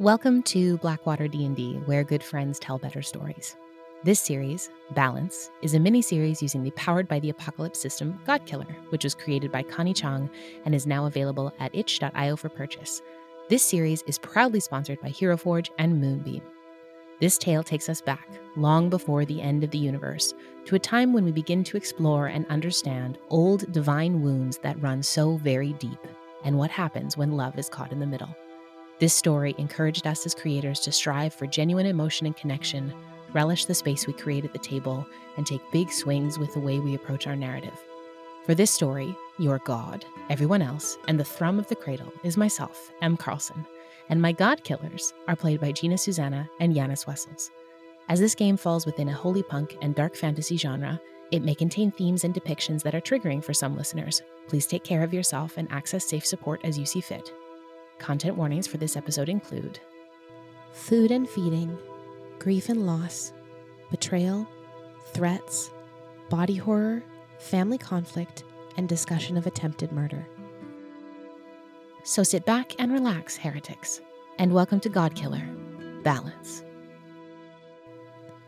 Welcome to Blackwater D&D, where good friends tell better stories. This series, Balance, is a mini-series using the Powered by the Apocalypse system, Godkiller, which was created by Connie Chong and is now available at itch.io for purchase. This series is proudly sponsored by Hero Forge and Moonbeam. This tale takes us back, long before the end of the universe, to a time when we begin to explore and understand old divine wounds that run so very deep, and what happens when love is caught in the middle. This story encouraged us as creators to strive for genuine emotion and connection, relish the space we create at the table, and take big swings with the way we approach our narrative. For this story, your god, everyone else, and the thrum of the cradle is myself, M. Carlson, and my Godkillers are played by Gina Susanna and Yanis Wessels. As this game falls within a holy punk and dark fantasy genre, it may contain themes and depictions that are triggering for some listeners. Please take care of yourself and access safe support as you see fit. Content warnings for this episode include food and feeding, grief and loss, betrayal, threats, body horror, family conflict, and discussion of attempted murder. So sit back and relax, heretics, and welcome to Godkiller, Balance.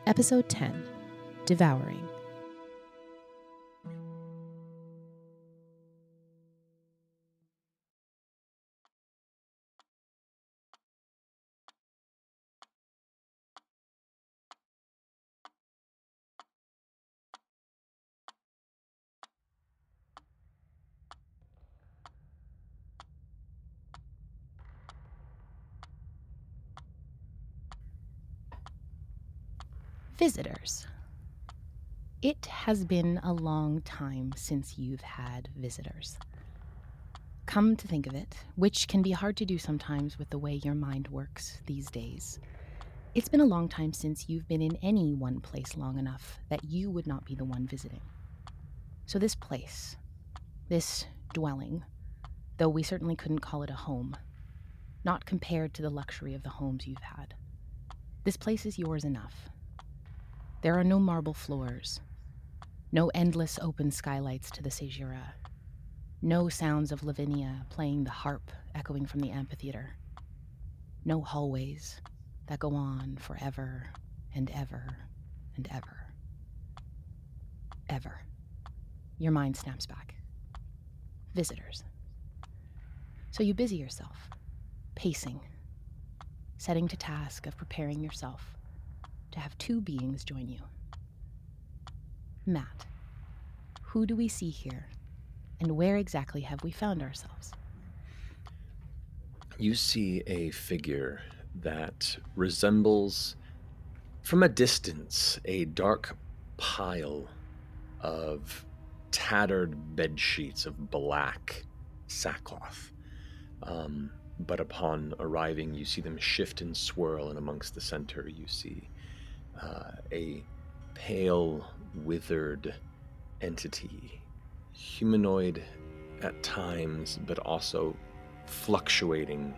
Episode 10, Devouring. Visitors. It has been a long time since you've had visitors. Come to think of it, which can be hard to do sometimes with the way your mind works these days. It's been a long time since you've been in any one place long enough that you would not be the one visiting. So this place, this dwelling, though we certainly couldn't call it a home, not compared to the luxury of the homes you've had. This place is yours enough. There are no marble floors, no endless open skylights to the Segira, no sounds of Lavinia playing the harp echoing from the amphitheater, no hallways that go on forever and ever and ever. Ever. Your mind snaps back. Visitors. So you busy yourself, pacing, setting to task of preparing yourself to have two beings join you. Matt, who do we see here, and where exactly have we found ourselves? You see a figure that resembles, from a distance, a dark pile of tattered bed sheets of black sackcloth. But upon arriving, you see them shift and swirl, and amongst the center you see a pale, withered entity, humanoid at times, but also fluctuating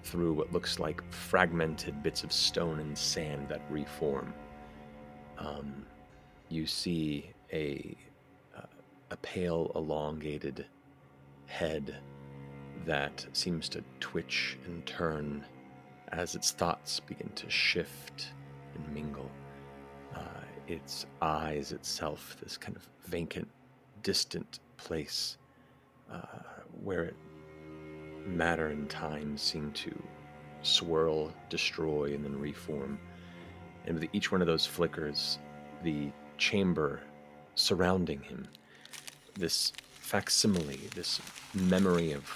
through what looks like fragmented bits of stone and sand that reform. You see a pale, elongated head that seems to twitch and turn as its thoughts begin to shift and mingle. Its eyes itself, this kind of vacant, distant place where matter and time seem to swirl, destroy, and then reform. And with each one of those flickers, the chamber surrounding him, this facsimile, this memory of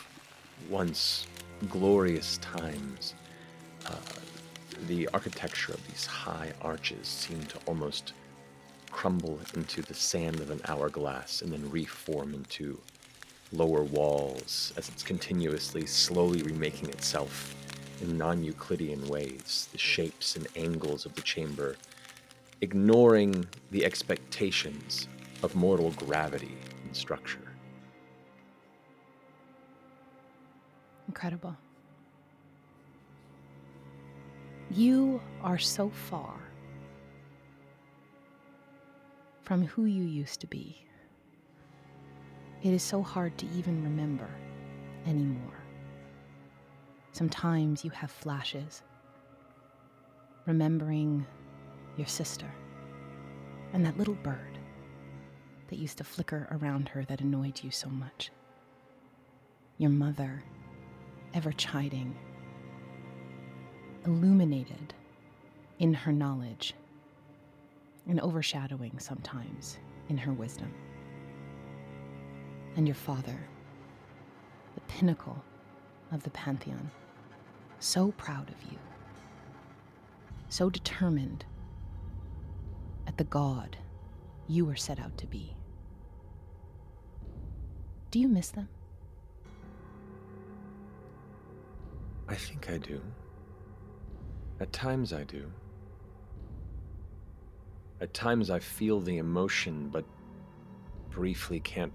once glorious times, the architecture of these high arches seem to almost crumble into the sand of an hourglass and then reform into lower walls as it's continuously, slowly remaking itself in non-Euclidean ways, the shapes and angles of the chamber, ignoring the expectations of mortal gravity and structure. Incredible. You are so far from who you used to be. It is so hard to even remember anymore. Sometimes you have flashes, remembering your sister and that little bird that used to flicker around her that annoyed you so much. Your mother, ever chiding, illuminated in her knowledge and overshadowing sometimes in her wisdom. And your father, the pinnacle of the pantheon, so proud of you, so determined at the god you were set out to be. Do you miss them? I think I do. At times I do. At times I feel the emotion, but briefly can't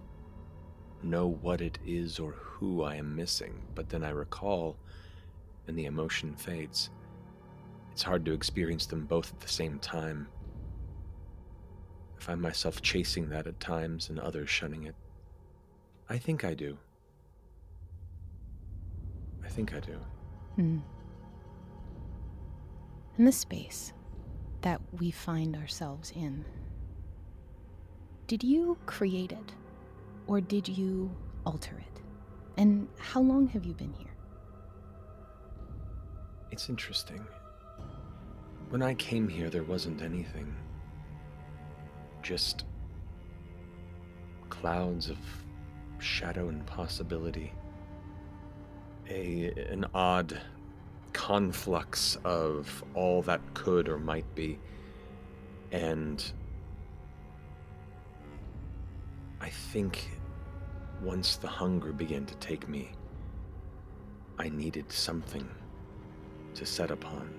know what it is or who I am missing. But then I recall, and the emotion fades. It's hard to experience them both at the same time. I find myself chasing that at times and others shunning it. I think I do. I think I do. In the space that we find ourselves in, did you create it or did you alter it? And how long have you been here? It's interesting. When I came here, there wasn't anything. Just clouds of shadow and possibility. An odd conflux of all that could or might be. And I think once the hunger began to take me, I needed something to set upon.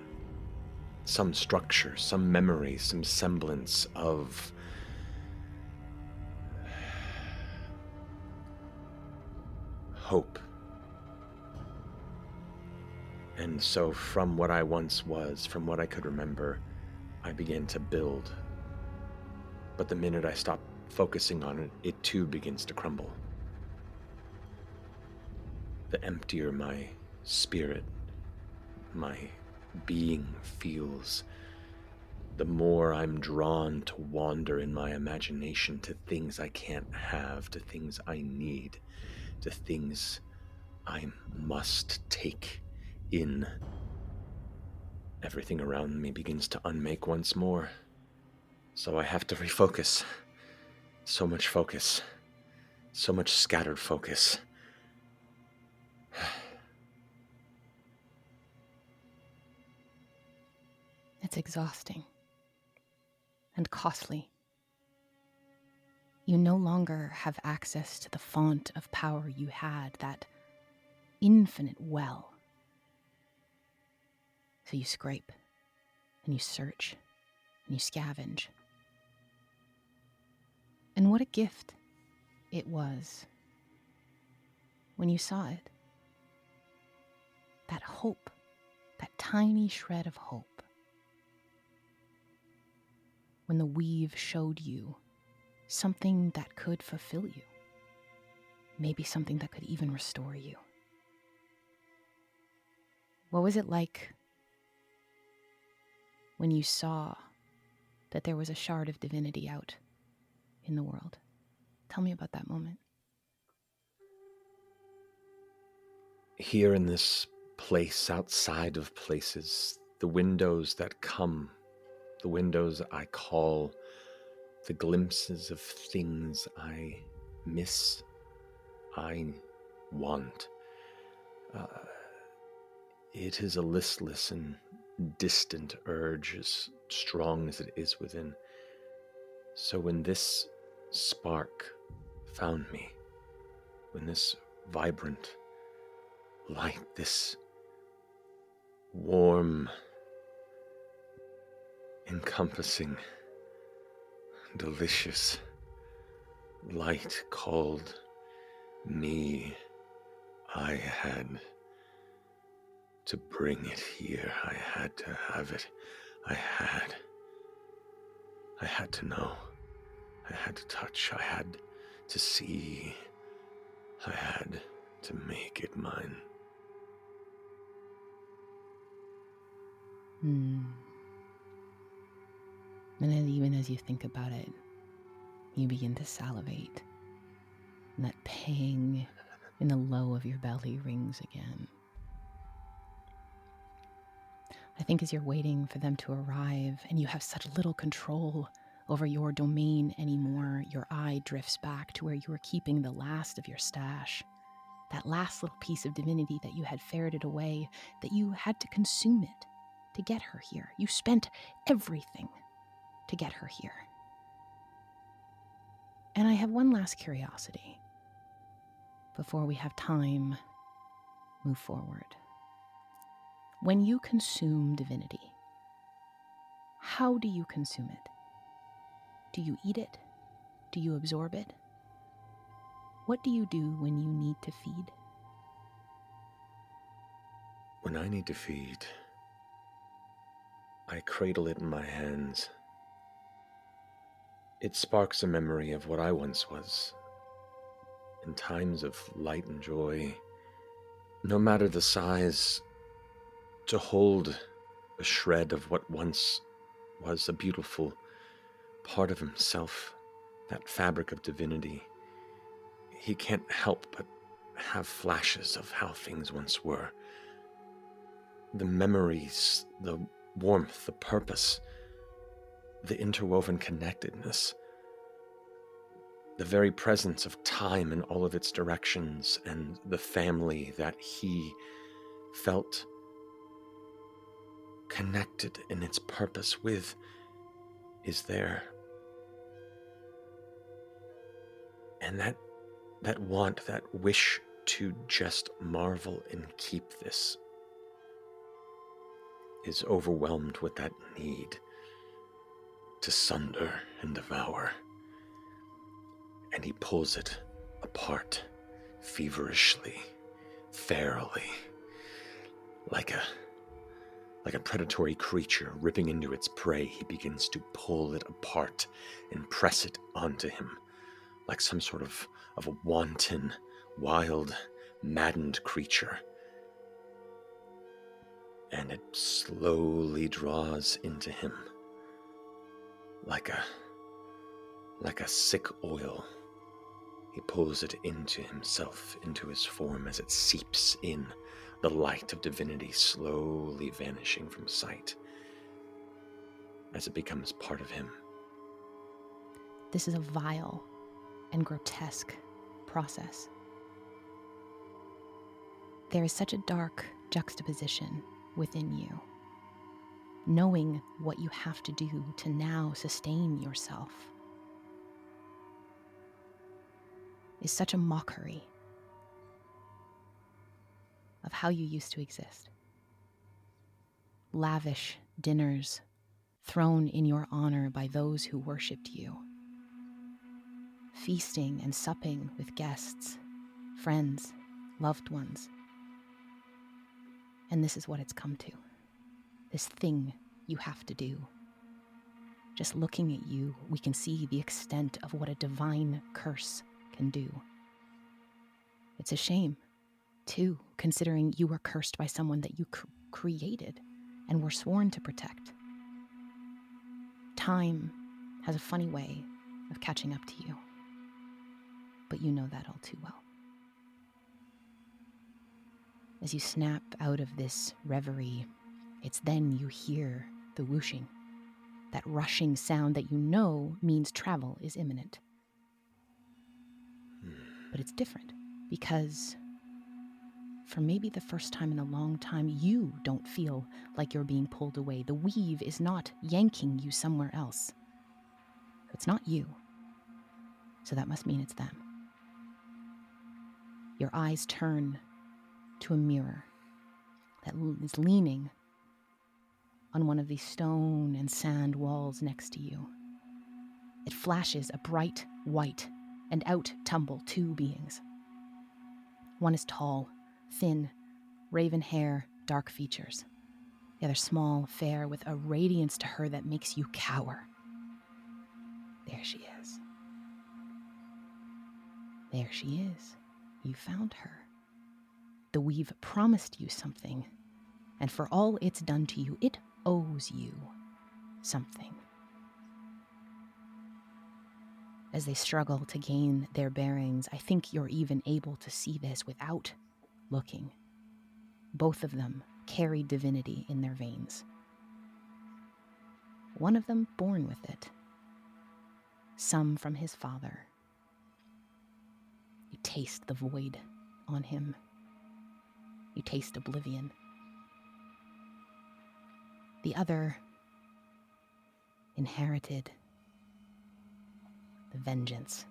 Some structure, some memory, some semblance of hope. And so from what I once was, from what I could remember, I began to build. But the minute I stop focusing on it, it too begins to crumble. The emptier my spirit, my being feels, the more I'm drawn to wander in my imagination to things I can't have, to things I need, to things I must take in. Everything around me begins to unmake once more. So I have to refocus. So much focus. So much scattered focus. It's exhausting and costly. You no longer have access to the font of power you had, that infinite well. So you scrape, and you search, and you scavenge. And what a gift it was when you saw it. That hope, that tiny shred of hope. When the weave showed you something that could fulfill you. Maybe something that could even restore you. What was it like when you saw that there was a shard of divinity out in the world? Tell me about that moment. Here in this place outside of places, the windows that come, the windows I call the glimpses of things I miss, I want. It is a listless and distant urge, as strong as it is within. So when this spark found me, when this vibrant light, this warm, encompassing, delicious light called me, I had to bring it here. I had to have it. I had to know. I had to touch. I had to see. I had to make it mine. And then even as you think about it, you begin to salivate. And that pang in the low of your belly rings again. I think as you're waiting for them to arrive and you have such little control over your domain anymore, your eye drifts back to where you were keeping the last of your stash. That last little piece of divinity that you had ferreted away, that you had to consume it to get her here. You spent everything to get her here. And I have one last curiosity before we have time move forward. When you consume divinity, how do you consume it? Do you eat it? Do you absorb it? What do you do when you need to feed? When I need to feed, I cradle it in my hands. It sparks a memory of what I once was. In times of light and joy, no matter the size, to hold a shred of what once was a beautiful part of himself, that fabric of divinity, he can't help but have flashes of how things once were. The memories, the warmth, the purpose, the interwoven connectedness, the very presence of time in all of its directions, and the family that he felt connected in its purpose with is there. And that want, that wish to just marvel and keep this is overwhelmed with that need to sunder and devour. And he pulls it apart feverishly, ferally, like a predatory creature ripping into its prey. He begins to pull it apart and press it onto him like some sort of a wanton, wild, maddened creature. And it slowly draws into him like a sick oil. He pulls it into himself, into his form, as it seeps in, the light of divinity slowly vanishing from sight as it becomes part of him. This is a vile and grotesque process. There is such a dark juxtaposition within you, knowing what you have to do to now sustain yourself is such a mockery of how you used to exist. Lavish dinners thrown in your honor by those who worshipped you. Feasting and supping with guests, friends, loved ones. And this is what it's come to. This thing you have to do. Just looking at you, we can see the extent of what a divine curse can do. It's a shame, too, considering you were cursed by someone that you created and were sworn to protect. Time has a funny way of catching up to you, but you know that all too well. As you snap out of this reverie, it's then you hear the whooshing, that rushing sound that you know means travel is imminent. But it's different because for maybe the first time in a long time, you don't feel like you're being pulled away. The weave is not yanking you somewhere else. It's not you. So that must mean it's them. Your eyes turn to a mirror that is leaning on one of these stone and sand walls next to you. It flashes a bright white, and out tumble two beings. One is tall, thin, raven hair, dark features. The other small, fair, with a radiance to her that makes you cower. There she is. There she is. You found her. The weave promised you something, and for all it's done to you, it owes you something. As they struggle to gain their bearings, I think you're even able to see this without looking. Both of them carry divinity in their veins. One of them born with it, some from his father. You taste the void on him. You taste oblivion. The other inherited the vengeance.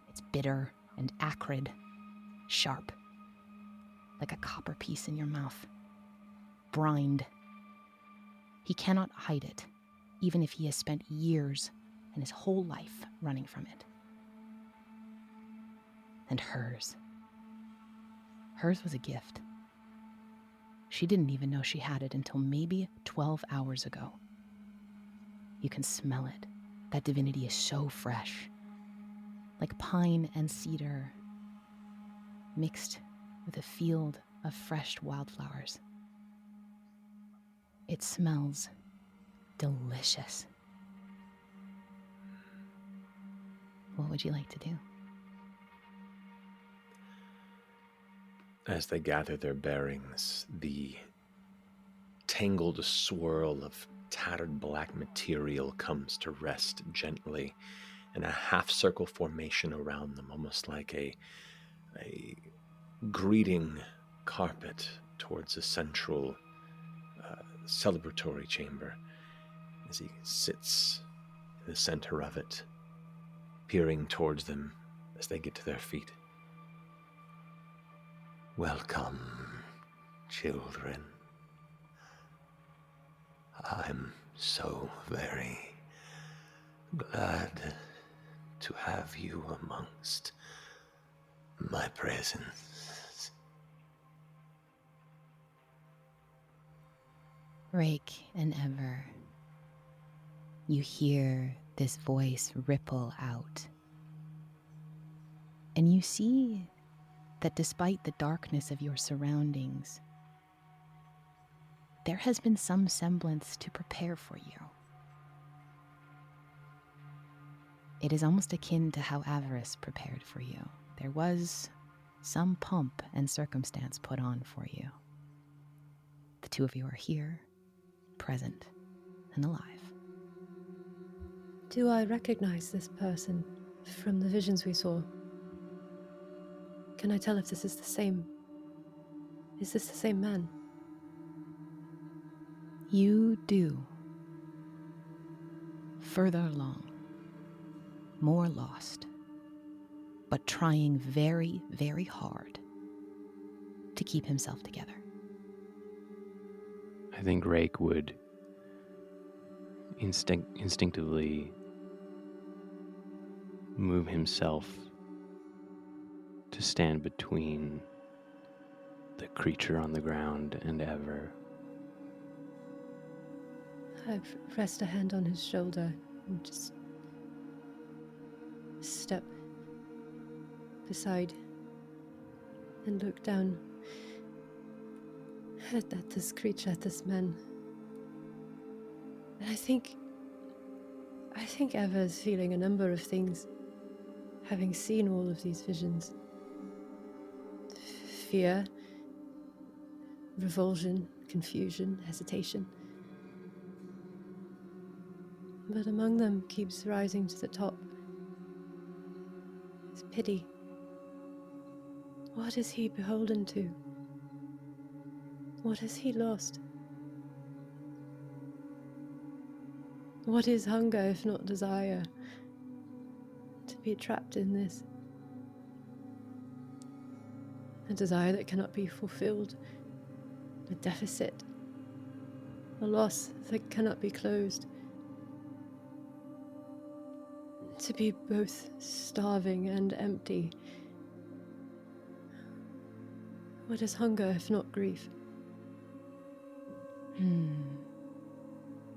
It's bitter and acrid, sharp, like a copper piece in your mouth, brined. He cannot hide it, even if he has spent years and his whole life running from it. And hers was a gift. She didn't even know she had it until maybe 12 hours ago. You can smell it. That divinity is so fresh, like pine and cedar mixed with a field of fresh wildflowers. It smells delicious. What would you like to do? As they gather their bearings, the tangled swirl of tattered black material comes to rest gently in a half-circle formation around them, almost like a greeting carpet towards a central celebratory chamber. As he sits in the center of it, peering towards them as they get to their feet. Welcome, children. I'm so very glad to have you amongst my presence. Rake and Ever, you hear this voice ripple out. And you see that despite the darkness of your surroundings, there has been some semblance to prepare for you. It is almost akin to how Avarice prepared for you. There was some pomp and circumstance put on for you. The two of you are here, present, and alive. Do I recognize this person from the visions we saw? Can I tell if this is the same? Is this the same man? You do. Further along, more lost, but trying very, very hard to keep himself together. I think Rake would instinctively move himself to stand between the creature on the ground and Ever. I rest a hand on his shoulder and just step beside and look down at this creature, at this man. And I think Ever's feeling a number of things, having seen all of these visions. Fear, revulsion, confusion, hesitation. But among them keeps rising to the top is pity. What is he beholden to? What has he lost? What is hunger if not desire? To be trapped in this. A desire that cannot be fulfilled. A deficit. A loss that cannot be closed. To be both starving and empty. What is hunger if not grief?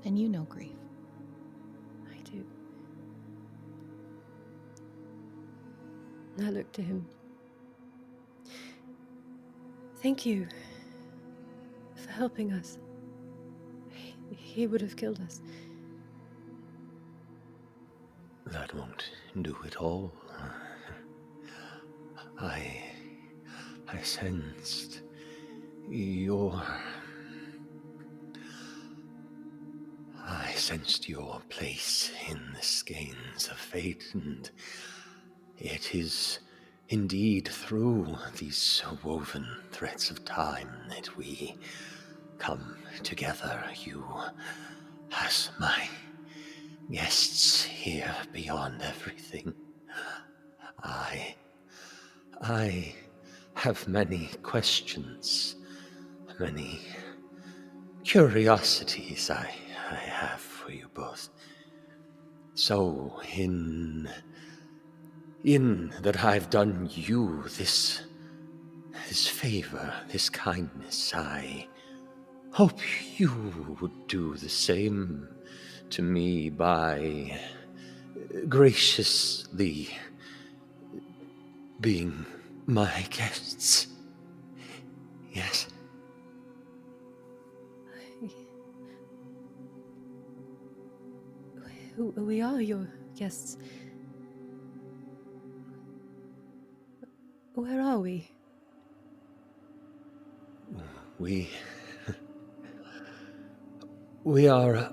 And you know grief. I do. I look to him. Thank you for helping us. He would have killed us. That won't do it all. I sensed your... I sensed your place in the skeins of fate, and it is indeed through these woven threads of time that we come together, you as my guests here beyond everything. I have many questions, many curiosities I have for you both. So, in that I've done you this favor, this kindness, I hope you would do the same to me by graciously being my guests. Yes. We are your guests. Where are we? We are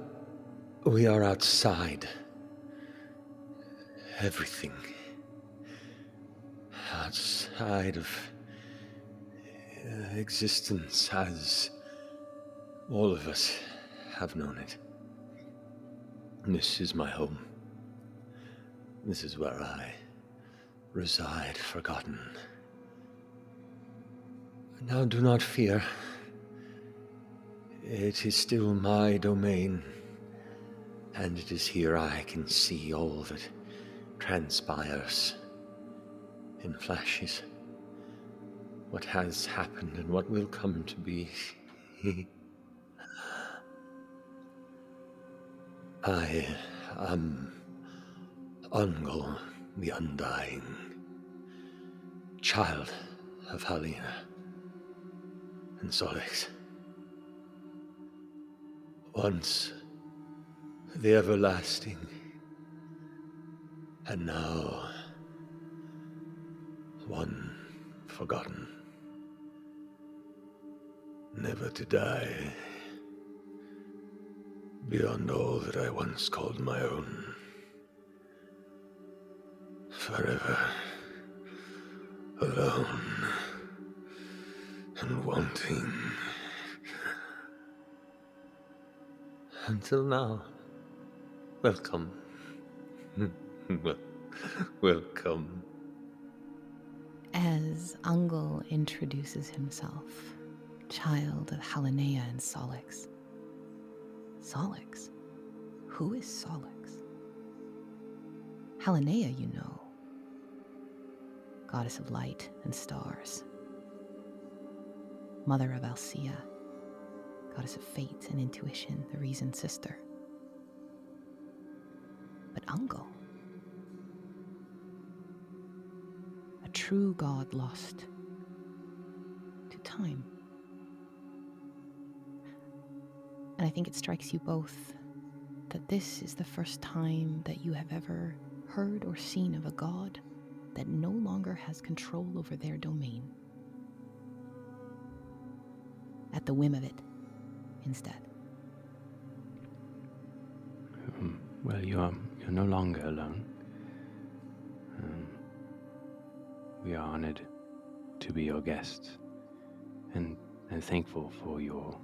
outside everything. Outside of existence as all of us have known it. This is my home. This is where I reside, forgotten. Now do not fear. It is still my domain, and it is here I can see all that transpires in flashes. What has happened and what will come to be. I am Ungol, the Undying, child of Helena and Solix. Once the everlasting, and now one forgotten, never to die, beyond all that I once called my own. Forever alone and wanting. Until now. Welcome. Welcome. As Ungol introduces himself, child of Halinea and Solix. Solix? Who is Solix? Halinea, you know. Goddess of light and stars. Mother of Alcea. Goddess of fate and intuition, the reason sister. But Ungol, a true god lost to time. And I think it strikes you both that this is the first time that you have ever heard or seen of a god that no longer has control over their domain. At the whim of it, instead. Well, you're no longer alone. We are honored to be your guests, and thankful for your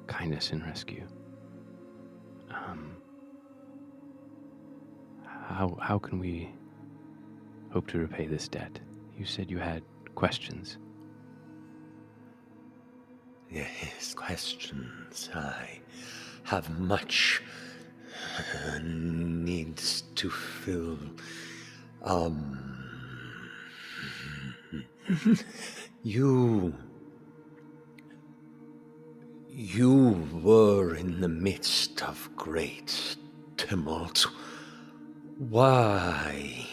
kindness and rescue. How can we hope to repay this debt? You said you had questions. Yes, questions. I have much needs to fill. You were in the midst of great tumult. Why?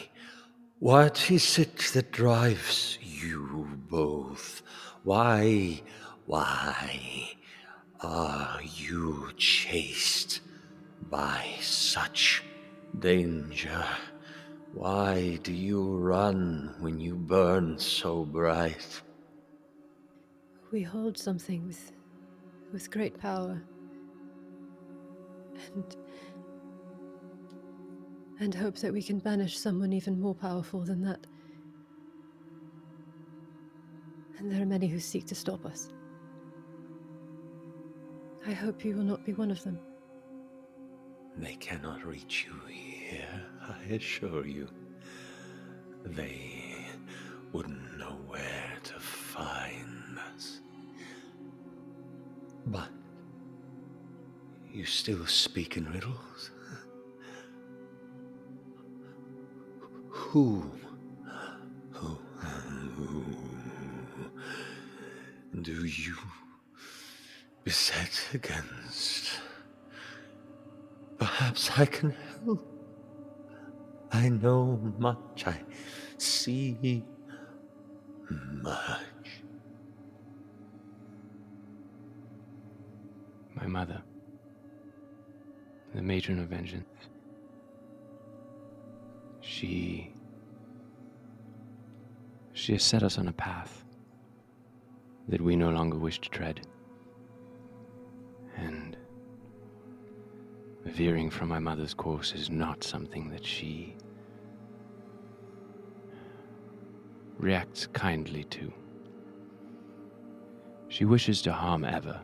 What is it that drives you both? Why are you chased by such danger Why do you run when you burn so bright? We hold something with great power. And hope that we can banish someone even more powerful than that. And there are many who seek to stop us. I hope you will not be one of them. They cannot reach you here, I assure you. They wouldn't know where to find us. But you still speak in riddles? Who do you beset against? Perhaps I can help. I know much, I see much. My mother, the matron of vengeance, she has set us on a path that we no longer wish to tread. And veering from my mother's course is not something that she reacts kindly to. She wishes to harm Eva.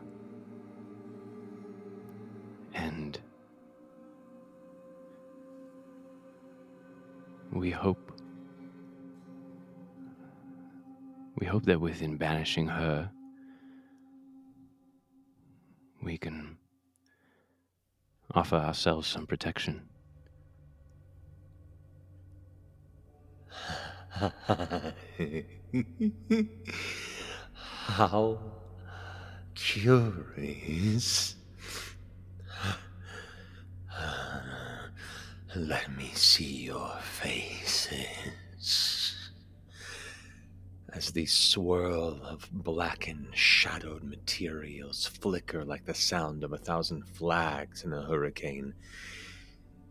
And we hope that within banishing her, we can offer ourselves some protection. How curious. Let me see your faces. As the swirl of blackened, shadowed materials flicker like the sound of 1,000 flags in a hurricane,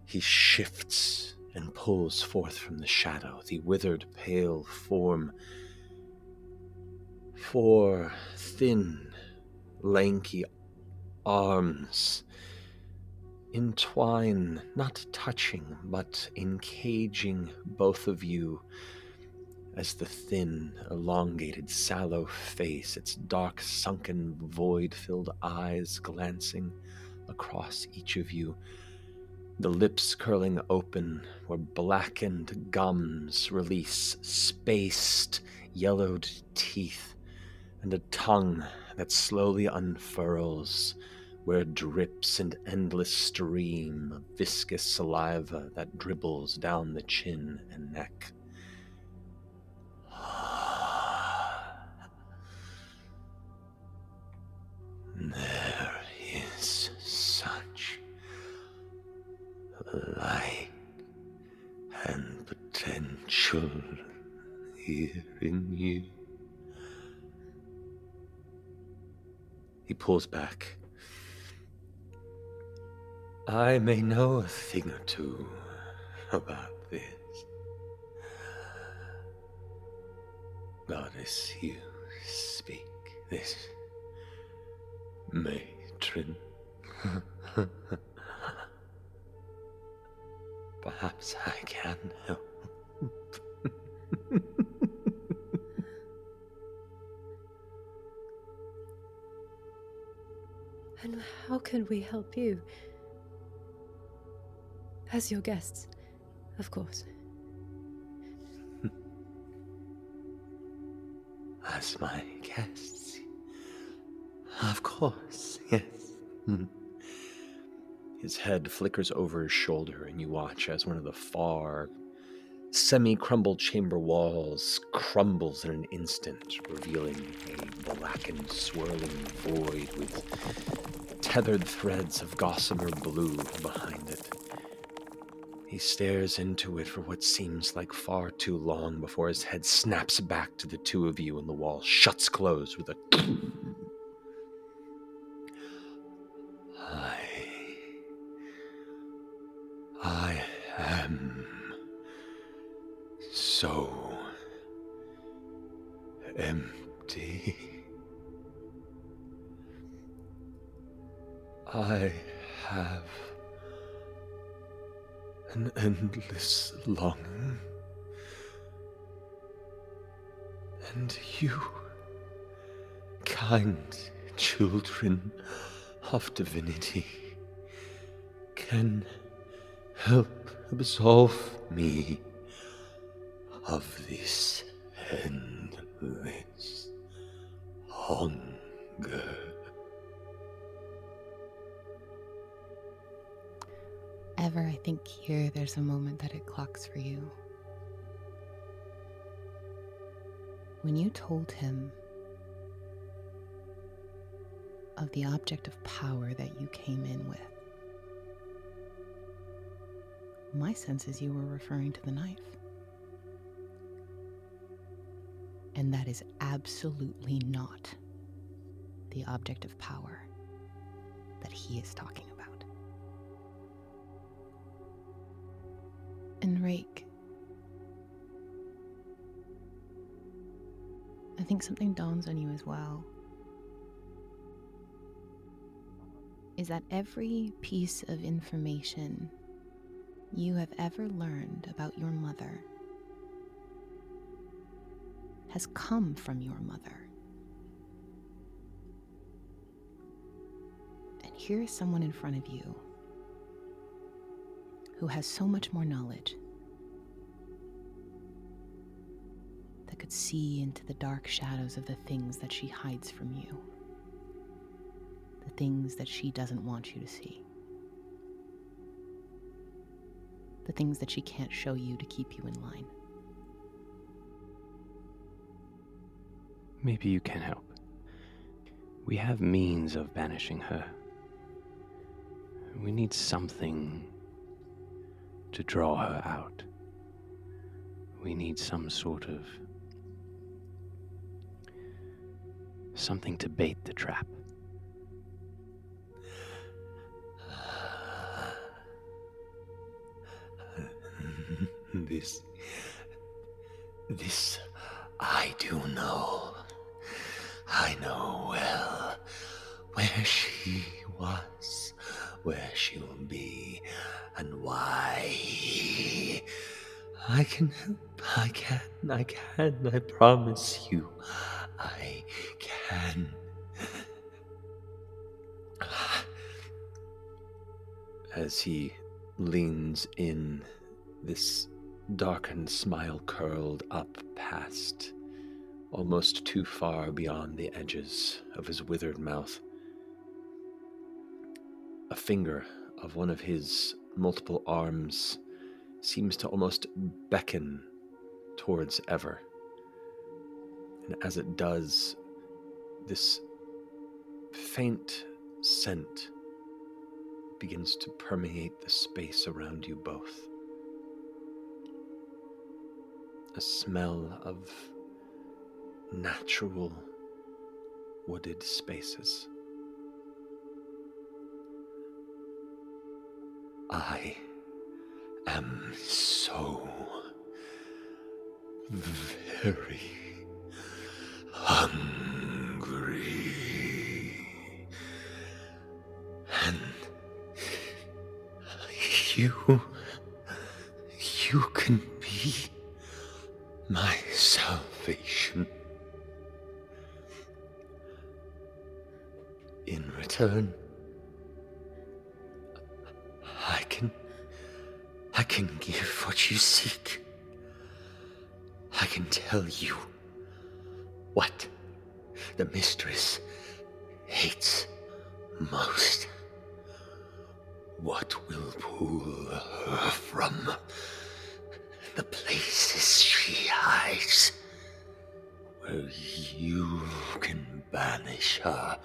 he shifts and pulls forth from the shadow the withered, pale form. 4 thin, lanky arms entwine, not touching, but encaging both of you as the thin, elongated, sallow face, its dark, sunken, void-filled eyes glancing across each of you, the lips curling open where blackened gums release spaced, yellowed teeth, and a tongue that slowly unfurls where drips an endless stream of viscous saliva that dribbles down the chin and neck. There is such light and potential here in you. He pulls back. I may know a thing or two about this. Goddess, you speak this matron. Perhaps I can help. And how can we help you? As your guests, of course. As my guests. Of course, yes. His head flickers over his shoulder, and you watch as one of the far, semi-crumbled chamber walls crumbles in an instant, revealing a blackened, swirling void with tethered threads of gossamer blue behind it. He stares into it for what seems like far too long before his head snaps back to the two of you and the wall shuts closed with a I am so empty. I have an endless longing, and you, kind children of divinity, can help absolve me of this endless hunger. Ever, I think here there's a moment that it clocks for you. When you told him of the object of power that you came in with, my sense is you were referring to the knife. And that is absolutely not the object of power that he is talking about. And Rake, I think something dawns on you as well, is that every piece of information you have ever learned about your mother has come from your mother. And here is someone in front of you who has so much more knowledge, that could see into the dark shadows of the things that she hides from you, the things that she doesn't want you to see, the things that she can't show you to keep you in line. Maybe you can help. We have means of banishing her. We need something to draw her out. We need some sort of something to bait the trap. This I do know. I know well where she was, where she'll be, and why. I can help. I can. I promise you, I can. As he leans in, this darkened smile curled up past, almost too far beyond the edges of his withered mouth. A finger of one of his multiple arms seems to almost beckon towards Ever. And as it does, this faint scent begins to permeate the space around you both. A smell of natural wooded spaces. I am so very hungry. And you can be my salvation. In return, I can give what you seek. I can tell you what the mistress hates most. What will pull her from the places she hides, where you can banish her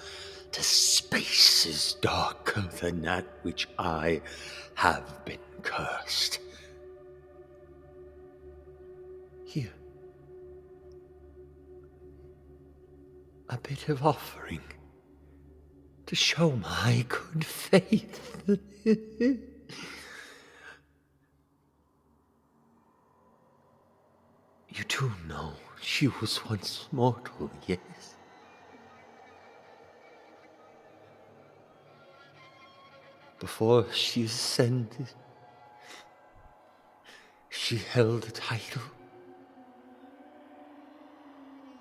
to spaces darker than that which I have been cursed. Here, a bit of offering to show my good faith. You do know she was once mortal, yes? Before she ascended, she held a title.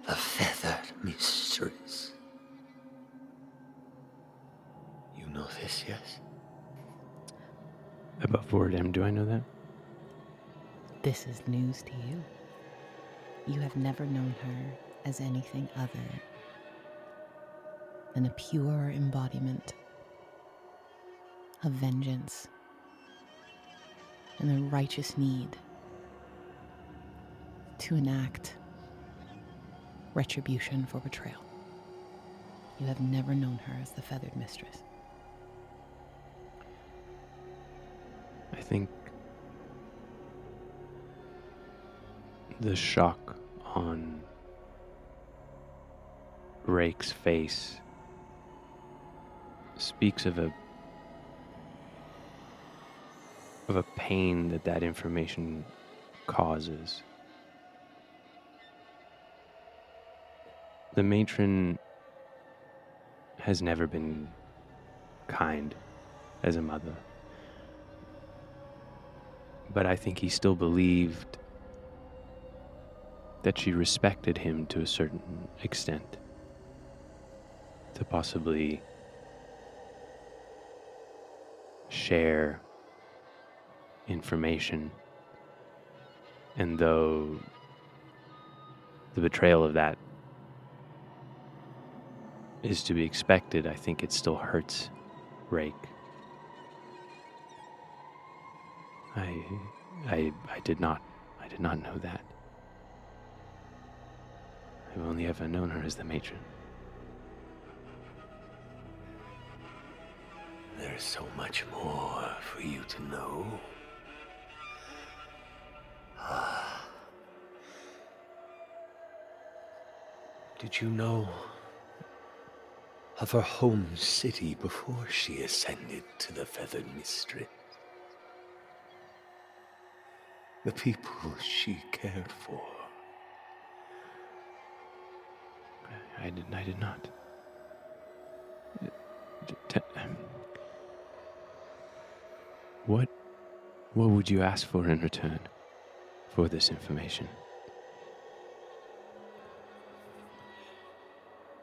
The Feathered Mistress. You know this, yes? Above board, do I know that? This is news to you. You have never known her as anything other than a pure embodiment of vengeance and the righteous need to enact retribution for betrayal. You have never known her as the Feathered Mistress. I think the shock on Rake's face speaks of a pain that information causes. The matron has never been kind as a mother, but I think he still believed that she respected him to a certain extent, to possibly share information. And though the betrayal of that is to be expected, I think it still hurts Rake. I did not know that. I've only ever known her as the matron. There's so much more for you to know. Did you know of her home city before she ascended to the Feathered Mistress? The people she cared for. I did not. What would you ask for in return for this information?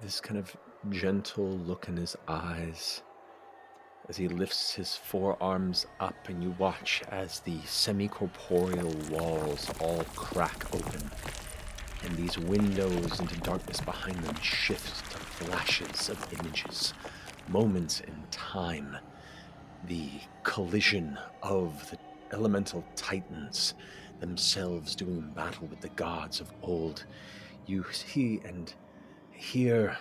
This kind of gentle look in his eyes as he lifts his forearms up, and you watch as the semi-corporeal walls all crack open, and these windows into darkness behind them shift to flashes of images, moments in time, the collision of the elemental titans themselves doing battle with the gods of old. You see and hear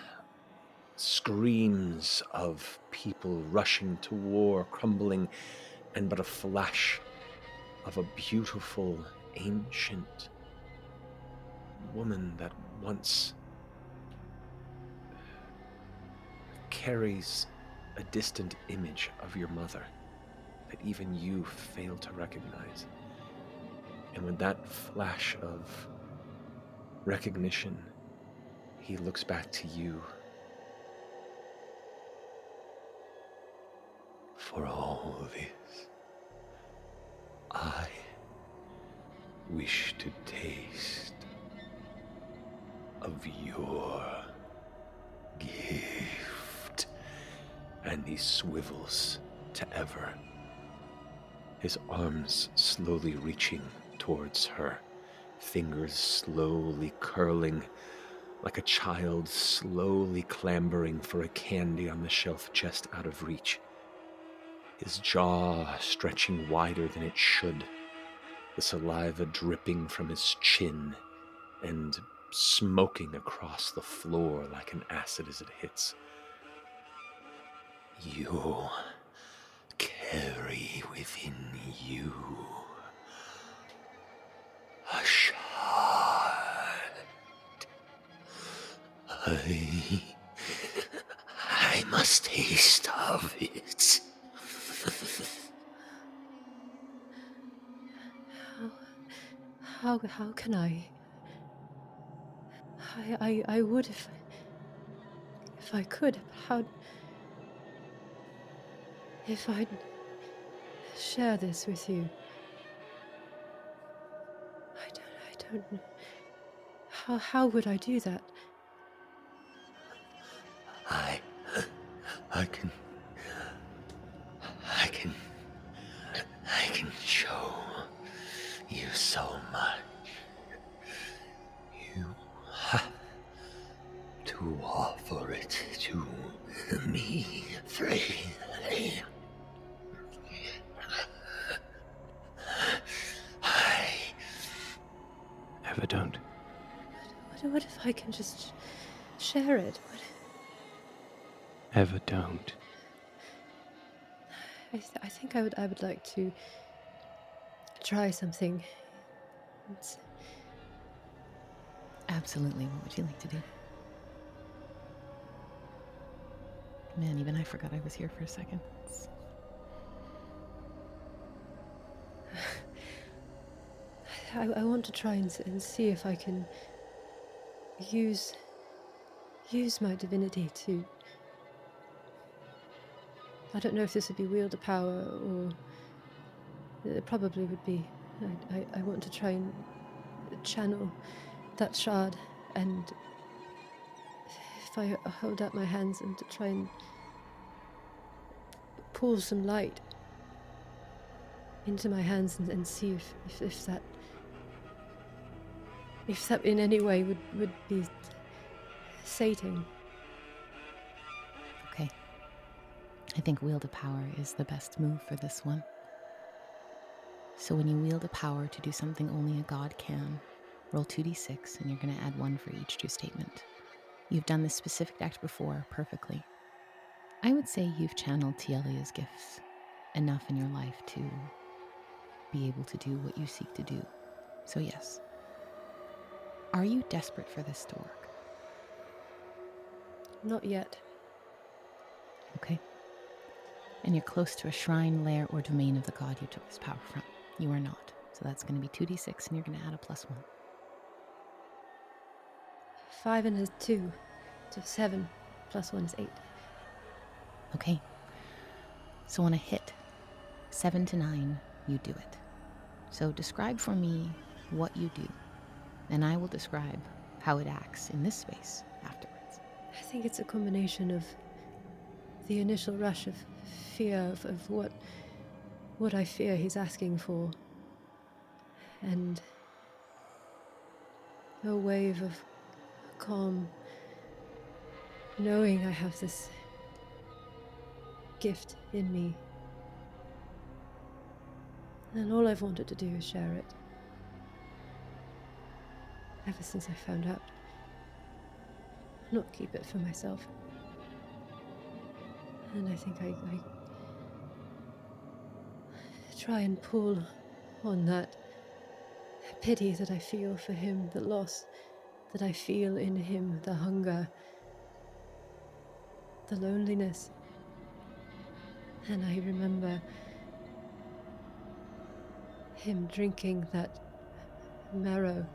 screams of people rushing to war, crumbling, and but a flash of a beautiful, ancient woman that once carries a distant image of your mother that even you fail to recognize. And with that flash of recognition, he looks back to you. For all this, I wish to taste of your gift. And he swivels to Ever, his arms slowly reaching towards her, fingers slowly curling like a child slowly clambering for a candy on the shelf just out of reach. His jaw stretching wider than it should, the saliva dripping from his chin and smoking across the floor like an acid as it hits. You carry within you a shard. I must taste of it. How can I? I would if I could. How if I'd share this with you? I don't know. How would I do that? I can I can I can show you so much. You have to offer it to me freely. I Ever don't. What if I can just share it? Ever don't. I think I would like to try something. Absolutely. What would you like to do? Man, even I forgot I was here for a second. I want to try and see if I can use my divinity to. I don't know if this would be wield of power or it probably would be. I want to try and channel that shard, and if I hold out my hands and to try and pull some light into my hands and see if that in any way would be sating. Okay. I think wield of power is the best move for this one. So when you wield a power to do something only a god can, roll 2d6 and you're going to add 1 for each true statement. You've done this specific act before perfectly. I would say you've channeled Tielia's gifts enough in your life to be able to do what you seek to do. So yes. Are you desperate for this to work? Not yet. Okay. And you're close to a shrine, lair, or domain of the god you took this power from. You are not. So that's going to be 2d6 and you're going to add a +1. 5 and a 2, so 7 plus 1 is 8. Okay. So on a hit, 7 to 9, you do it. So describe for me what you do, and I will describe how it acts in this space afterwards. I think it's a combination of the initial rush of fear of what I fear he's asking for, and a wave of calm, knowing I have this gift in me, and all I've wanted to do is share it. Ever since I found out. Not keep it for myself. And I think I try and pull on that pity that I feel for him, the loss that I feel in him, the hunger, the loneliness. And I remember him drinking that marrow.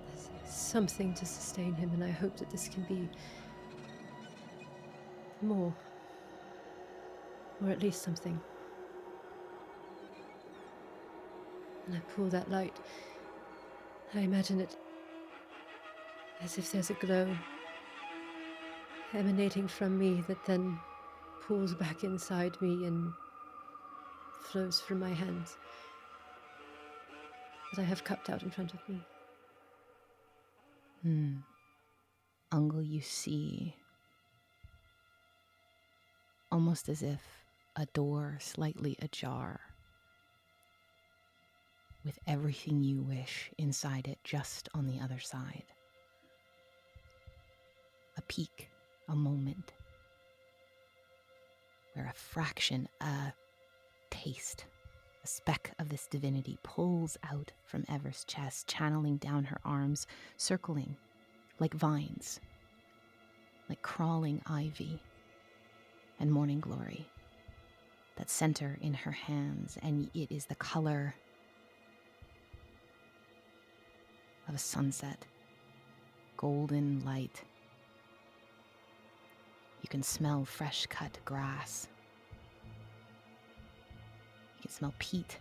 There's something to sustain him, and I hope that this can be more, or at least something. And I pull that light. I imagine it as if there's a glow emanating from me that then pulls back inside me and flows from my hands that I have cupped out in front of me. Ungle, you see, almost as if a door slightly ajar, with everything you wish inside it just on the other side. A peak, a moment, where a fraction, a taste, a speck of this divinity pulls out from Ever's chest, channeling down her arms, circling like vines, like crawling ivy and morning glory that center in her hands, and it is the color of a sunset, golden light. You can smell fresh cut grass. You can smell peat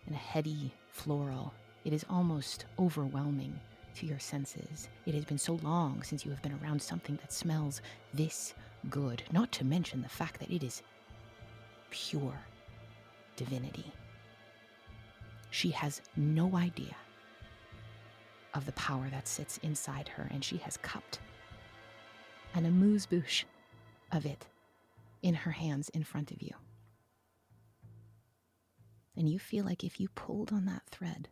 and a heady floral. It is almost overwhelming to your senses. It has been so long since you have been around something that smells this good, not to mention the fact that it is pure divinity. She has no idea of the power that sits inside her, and she has cupped an amuse-bouche of it in her hands in front of you. And you feel like if you pulled on that thread,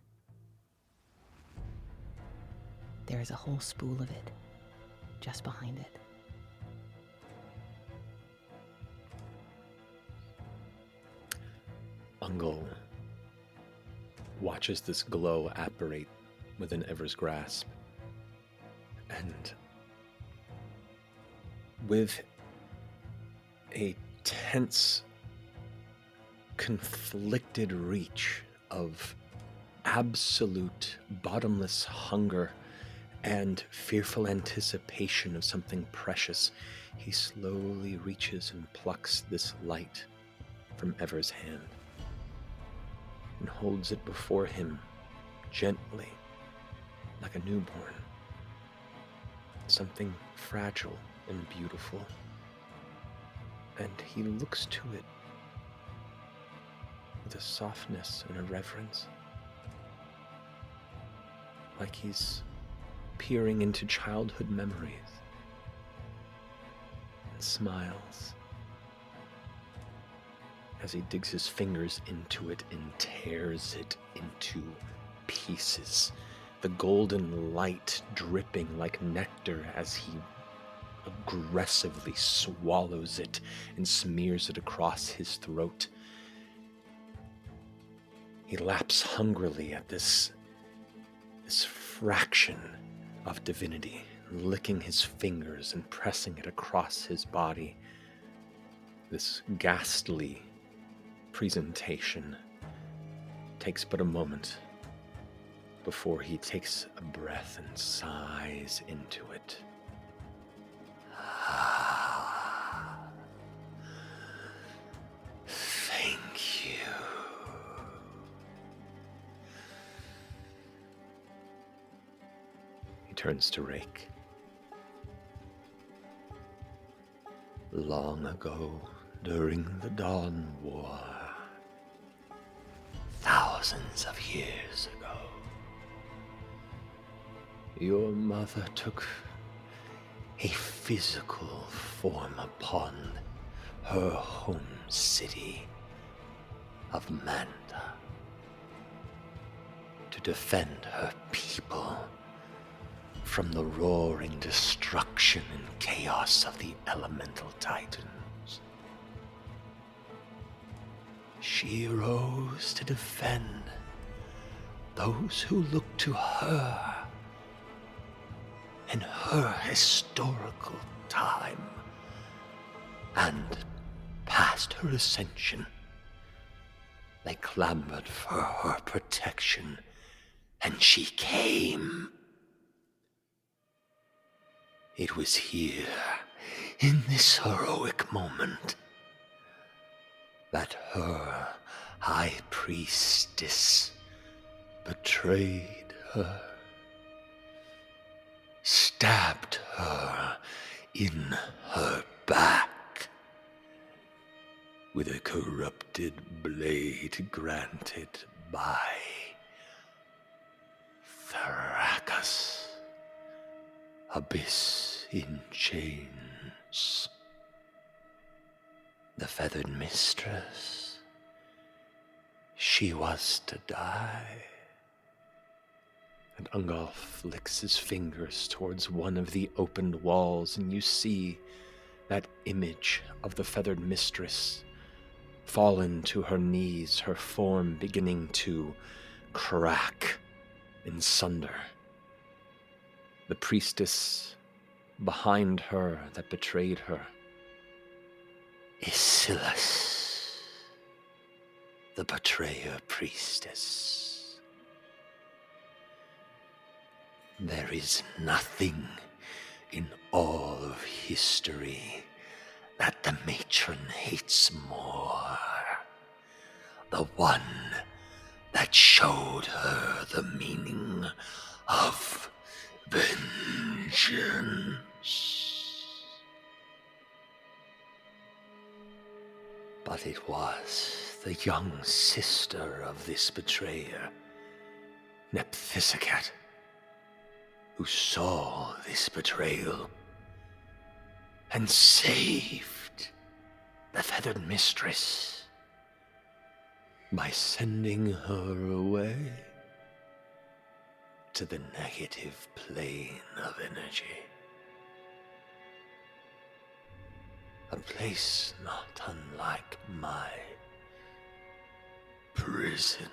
there is a whole spool of it just behind it. Ungol watches this glow apparate within Ever's grasp, and with a tense, conflicted reach of absolute, bottomless hunger and fearful anticipation of something precious, he slowly reaches and plucks this light from Ever's hand and holds it before him gently, like a newborn. Something fragile and beautiful. And he looks to it with a softness and a reverence, like he's peering into childhood memories, and smiles as he digs his fingers into it and tears it into pieces, the golden light dripping like nectar as he aggressively swallows it and smears it across his throat. He laps hungrily at this fraction of divinity, licking his fingers and pressing it across his body. This ghastly presentation takes but a moment before he takes a breath and sighs into it. Thank you. He turns to Rake. Long ago, during the Dawn War, thousands of years ago, your mother took a physical form upon her home city of Manta to defend her people from the roaring destruction and chaos of the elemental titans. She rose to defend those who looked to her in her historical time, and past her ascension, they clamored for her protection, and she came. It was here, in this heroic moment, that her high priestess betrayed her, stabbed her in her back with a corrupted blade granted by Thrakas, Abyss in chains. The feathered mistress, she was to die. And Ungol flicks his fingers towards one of the opened walls, and you see that image of the feathered mistress fallen to her knees, her form beginning to crack in sunder. The priestess behind her that betrayed her, Isilus, the betrayer priestess. There is nothing in all of history that the matron hates more. The one that showed her the meaning of vengeance. But it was the young sister of this betrayer, Nepthysicat, who saw this betrayal and saved the feathered mistress by sending her away to the negative plane of energy. A place not unlike my prison.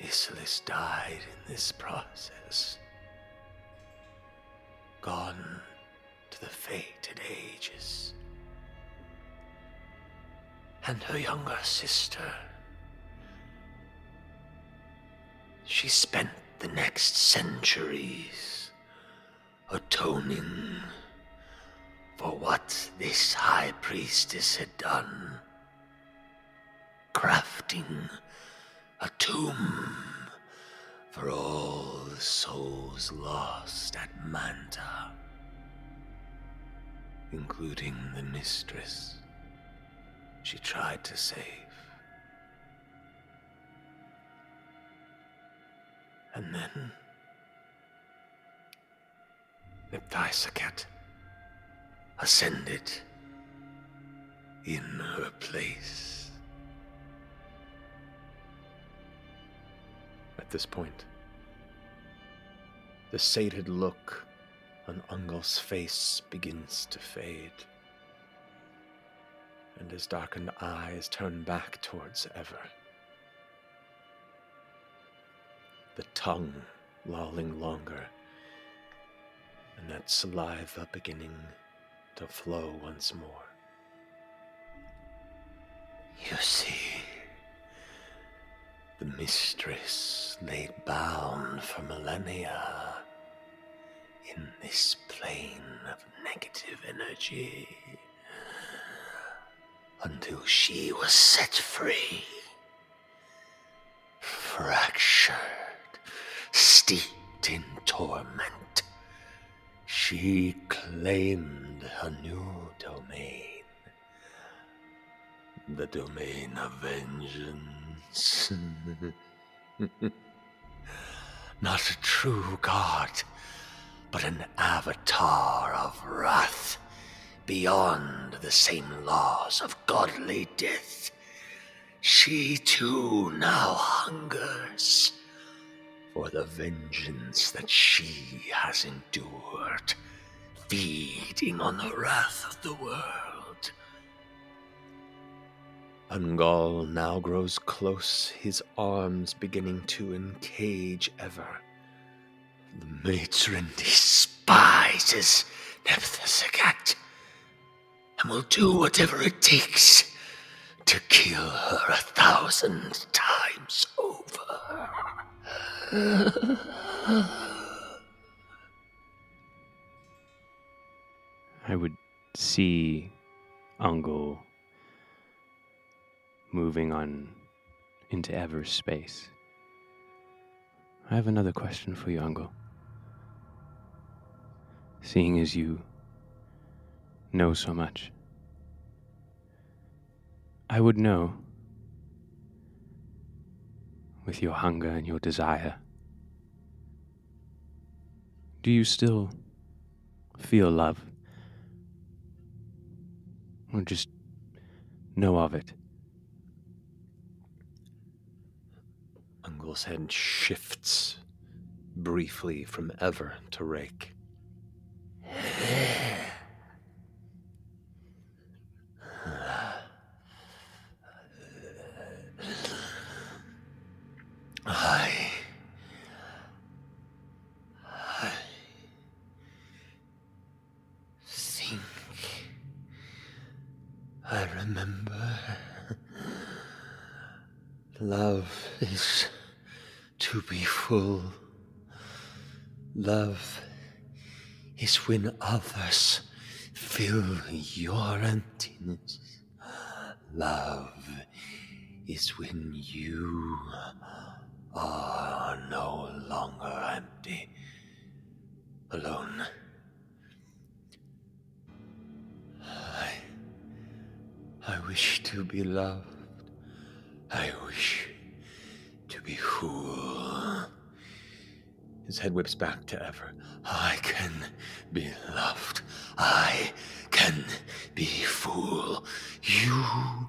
Isolus died in this process, gone to the fated ages. And her younger sister, she spent the next centuries atoning for what this high priestess had done, crafting a tomb for all the souls lost at Manta, including the mistress she tried to save. And then Nepthysicat ascended in her place. At this point, the sated look on Ungol's face begins to fade, and his darkened eyes turn back towards Ever. The tongue lolling longer, and that saliva beginning to flow once more. You see, the mistress laid bound for millennia in this plane of negative energy until she was set free, fractured, steeped in torment. She claimed her new domain, the domain of vengeance. Not a true god, but an avatar of wrath, beyond the same laws of godly death. She too now hungers for the vengeance that she has endured, feeding on the wrath of the world. Ungol now grows close, his arms beginning to encage Ever. The matron despises Nepthysicat and will do whatever it takes to kill her 1,000 times over. I would see Ungol moving on into Ever's space. I have another question for you, Ungol. Seeing as you know so much, I would know, with your hunger and your desire, do you still feel love? Or just know of it? Ungol's head shifts briefly from Ever to Rake. I think I remember. Love is to be full. Love is when others fill your emptiness. Love is when you are no longer empty, alone. I wish to be loved. I wish to be full. His head whips back to Ever. I can be loved. I can be full. You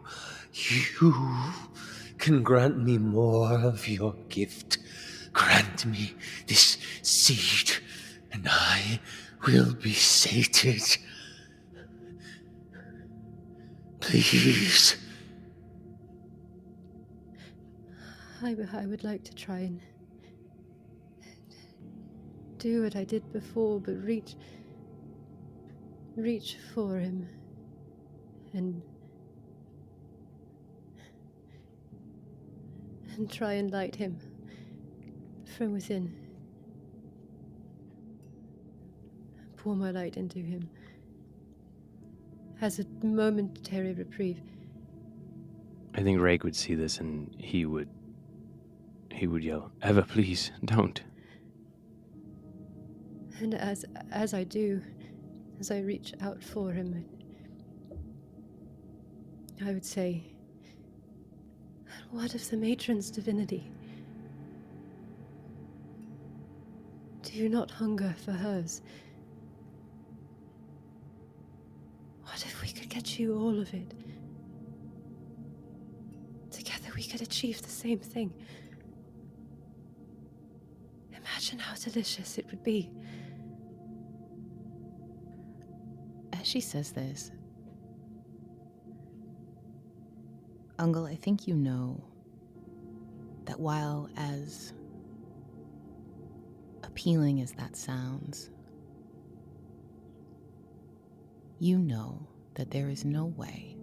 can grant me more of your gift. Grant me this seed, and I will be sated. Please. I would like to try and do what I did before, but reach for him and try and light him from within. Pour my light into him as a momentary reprieve. I think Rake would see this and he would yell, "Ever, please, don't." And as I do, as I reach out for him, I would say, what of the matron's divinity? Do you not hunger for hers? What if we could get you all of it? Together we could achieve the same thing. Imagine how delicious it would be. As she says this, Ungle, I think you know that while as appealing as that sounds, you know that there is no way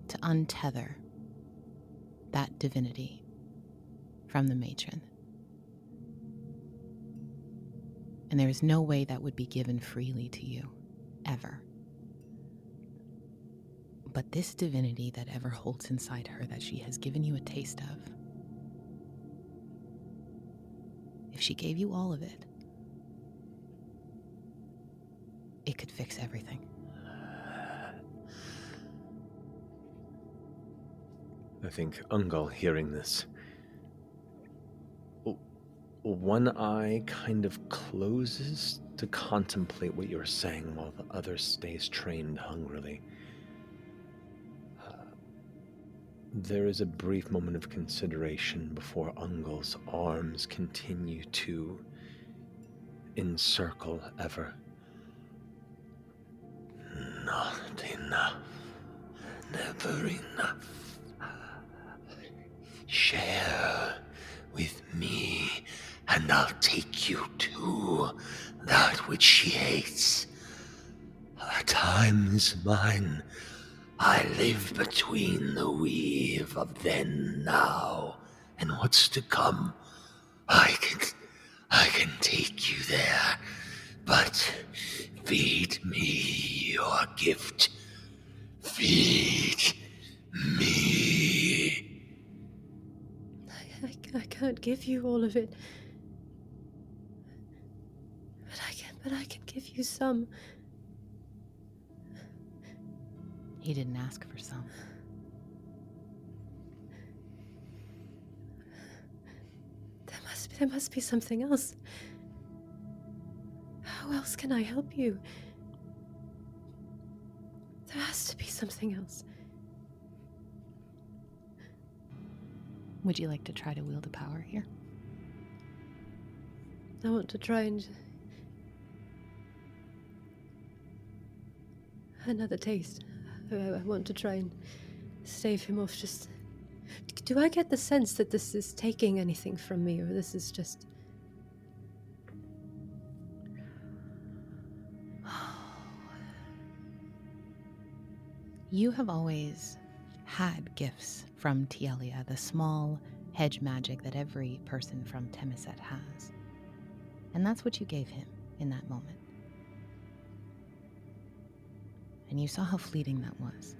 to untether that divinity from the matron. And there is no way that would be given freely to you, ever. But this divinity that Ever holds inside her that she has given you a taste of, if she gave you all of it, it could fix everything. I think Ungal, hearing this, one eye kind of closes to contemplate what you're saying while the other stays trained hungrily. There is a brief moment of consideration before Ungal's arms continue to encircle Ever. Not enough. Never enough. Share with me, and I'll take you to that which she hates. Her time is mine. I live between the weave of then, now, and what's to come. I can take you there, but feed me your gift. Feed me. I can't give you all of it. But I can give you some. He didn't ask for some. There must be something else. How else can I help you? There has to be something else. Would you like to try to wield a power here? I want to try and... another taste. I want to try and stave him off. Just... Do I get the sense that this is taking anything from me, or this is just... You have always had gifts from Tielia, the small hedge magic that every person from Temiset has. And that's what you gave him in that moment. And you saw how fleeting that was.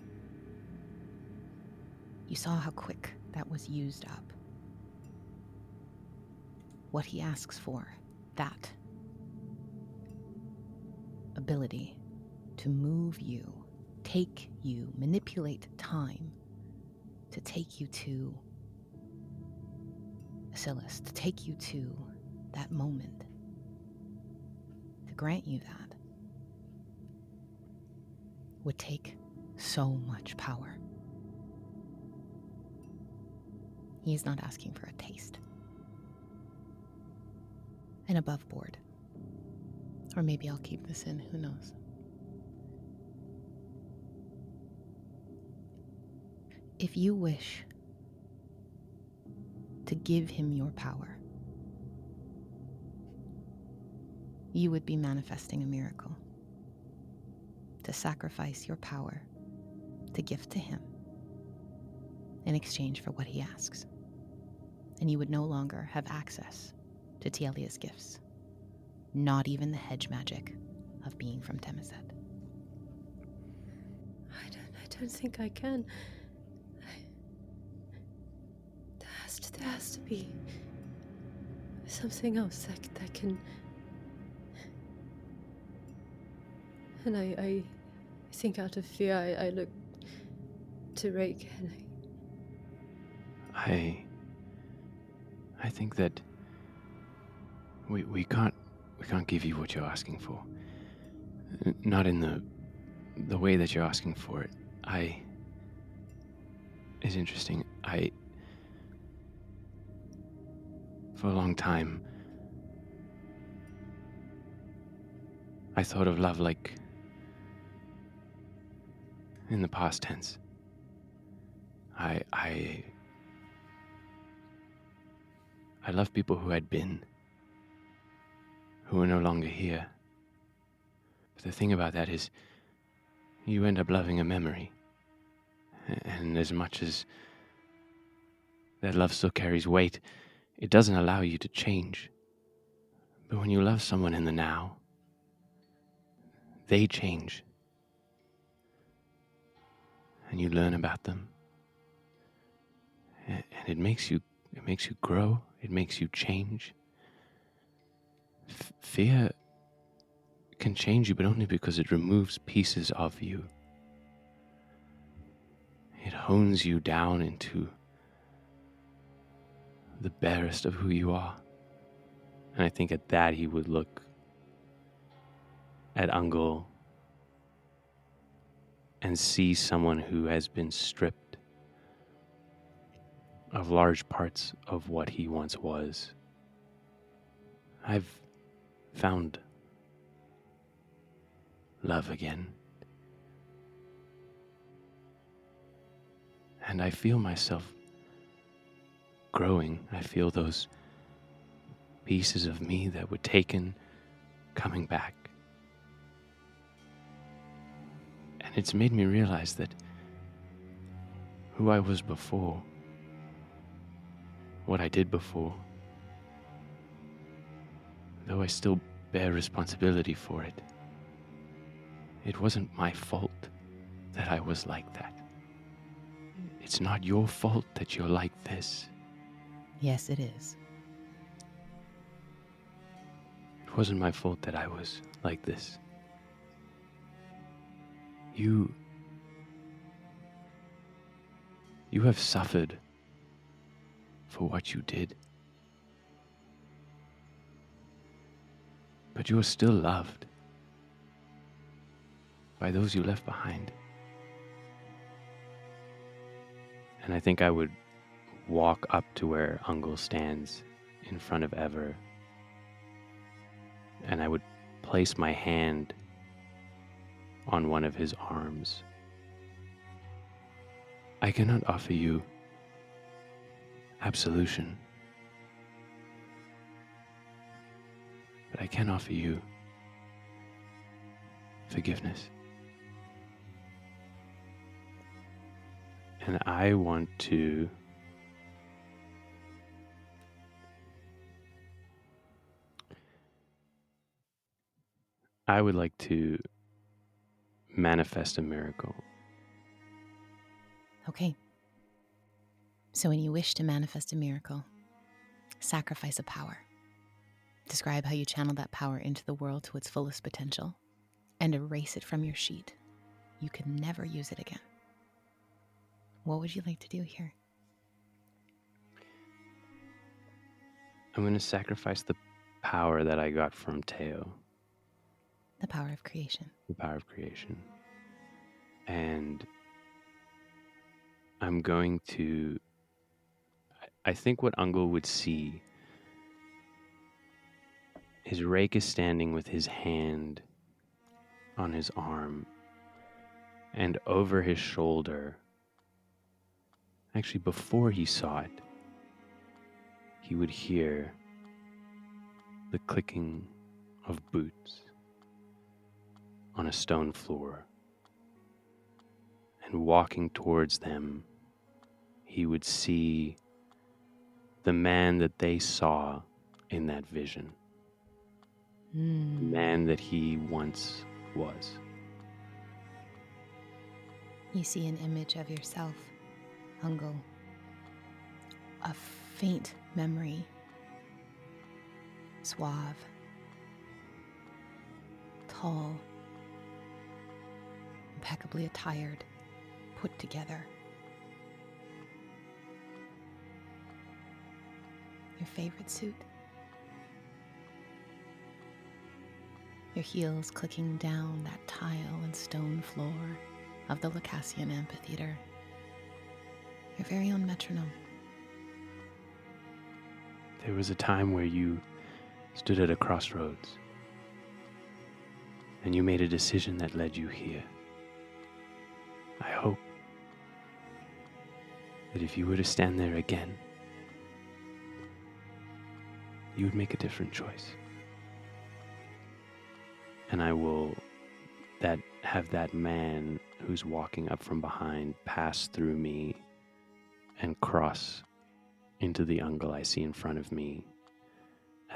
You saw how quick that was used up. What he asks for, that ability to move you, take you, manipulate time, to take you to Asilis, to take you to that moment, to grant you that, would take so much power. He is not asking for a taste. An above board. Or maybe I'll keep this in, who knows? If you wish to give him your power, you would be manifesting a miracle. To sacrifice your power, to gift to him, in exchange for what he asks. And you would no longer have access to Tielia's gifts, not even the hedge magic of being from Temiset. I don't think I can. There has to be something else that can. And I think out of fear, I look to Rake and I think that we can't give you what you're asking for. Not in the way that you're asking for it. It's interesting. For a long time, I thought of love like in the past tense. I love people who had been, who are no longer here. But the thing about that is, you end up loving a memory. And as much as that love still carries weight, it doesn't allow you to change. But when you love someone in the now, they change. And you learn about them. And it makes you grow, it makes you change. Fear can change you, but only because it removes pieces of you. It hones you down into the barest of who you are. And I think at that he would look at Ungol and see someone who has been stripped of large parts of what he once was. I've found love again. And I feel myself growing. I feel those pieces of me that were taken coming back. And it's made me realize that who I was before, what I did before, though I still bear responsibility for it, it wasn't my fault that I was like that. It's not your fault that you're like this. Yes, it is. It wasn't my fault that I was like this. You have suffered for what you did. But you are still loved by those you left behind. And I think I would walk up to where Ungol stands in front of Ever, and I would place my hand on one of his arms. I cannot offer you absolution, but I can offer you forgiveness. And I want to I would like to manifest a miracle. Okay. So when you wish to manifest a miracle, sacrifice a power. Describe how you channel that power into the world to its fullest potential and erase it from your sheet. You can never use it again. What would you like to do here? I'm going to sacrifice the power that I got from Teo, The power of creation. the power of creation. And I'm going to, I think what Ungol would see is Rake is standing with his hand on his arm, and over his shoulder, actually before he saw it, he would hear the clicking of boots on a stone floor. And walking towards them, he would see the man that they saw in that vision. The man that he once was. You see an image of yourself, Ungol. A faint memory. Suave. Tall. Impeccably attired. Put together. Your favorite suit. Your heels clicking down that tile and stone floor of the Lacassian amphitheater. Your very own metronome. There was a time where you stood at a crossroads and you made a decision that led you here. I hope that if you were to stand there again, you would make a different choice. And I will have that man who's walking up from behind pass through me and cross into the Ungol I see in front of me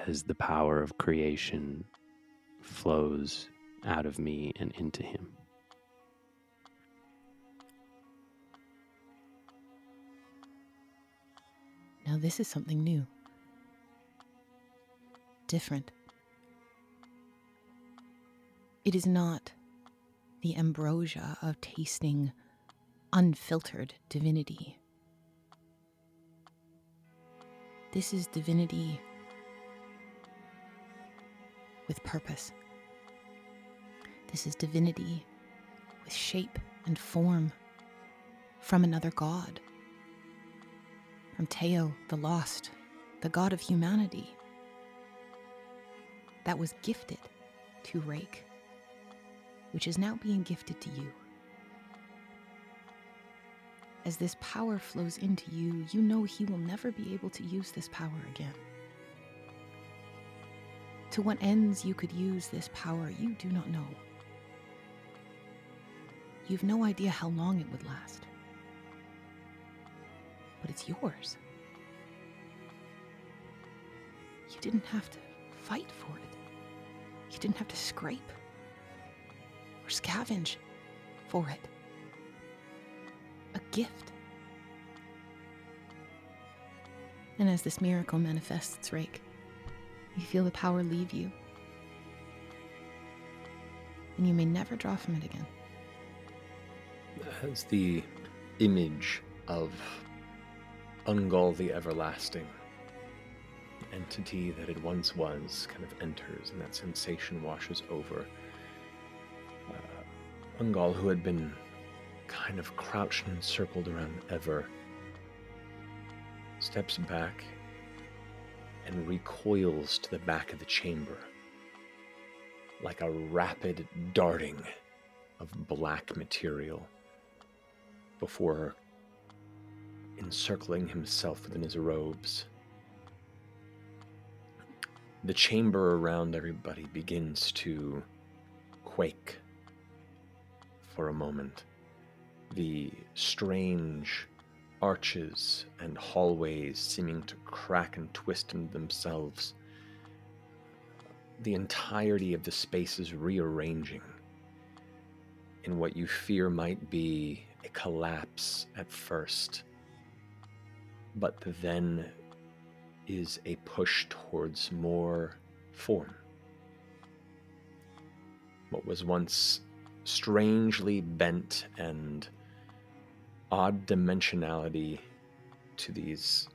as the power of creation flows out of me and into him. Now this is something new. Different. It is not the ambrosia of tasting unfiltered divinity. This is divinity with purpose. This is divinity with shape and form from another god. From Teo, the lost, the god of humanity, that was gifted to Rake, which is now being gifted to you. As this power flows into you, you know he will never be able to use this power again. To what ends you could use this power, you do not know. You've no idea how long it would last. But it's yours. You didn't have to fight for it. You didn't have to scrape or scavenge for it. A gift. And as this miracle manifests, Rake, you feel the power leave you. And you may never draw from it again. As the image of Ungol the Everlasting, the entity that it once was, kind of enters, and that sensation washes over. Ungol, who had been kind of crouched and circled around Ever, steps back and recoils to the back of the chamber, like a rapid darting of black material, before encircling himself within his robes. The chamber around everybody begins to quake for a moment. The strange arches and hallways seeming to crack and twist into themselves. The entirety of the space is rearranging in what you fear might be a collapse at first, but then is a push towards more form. What was once strangely bent and odd dimensionality to these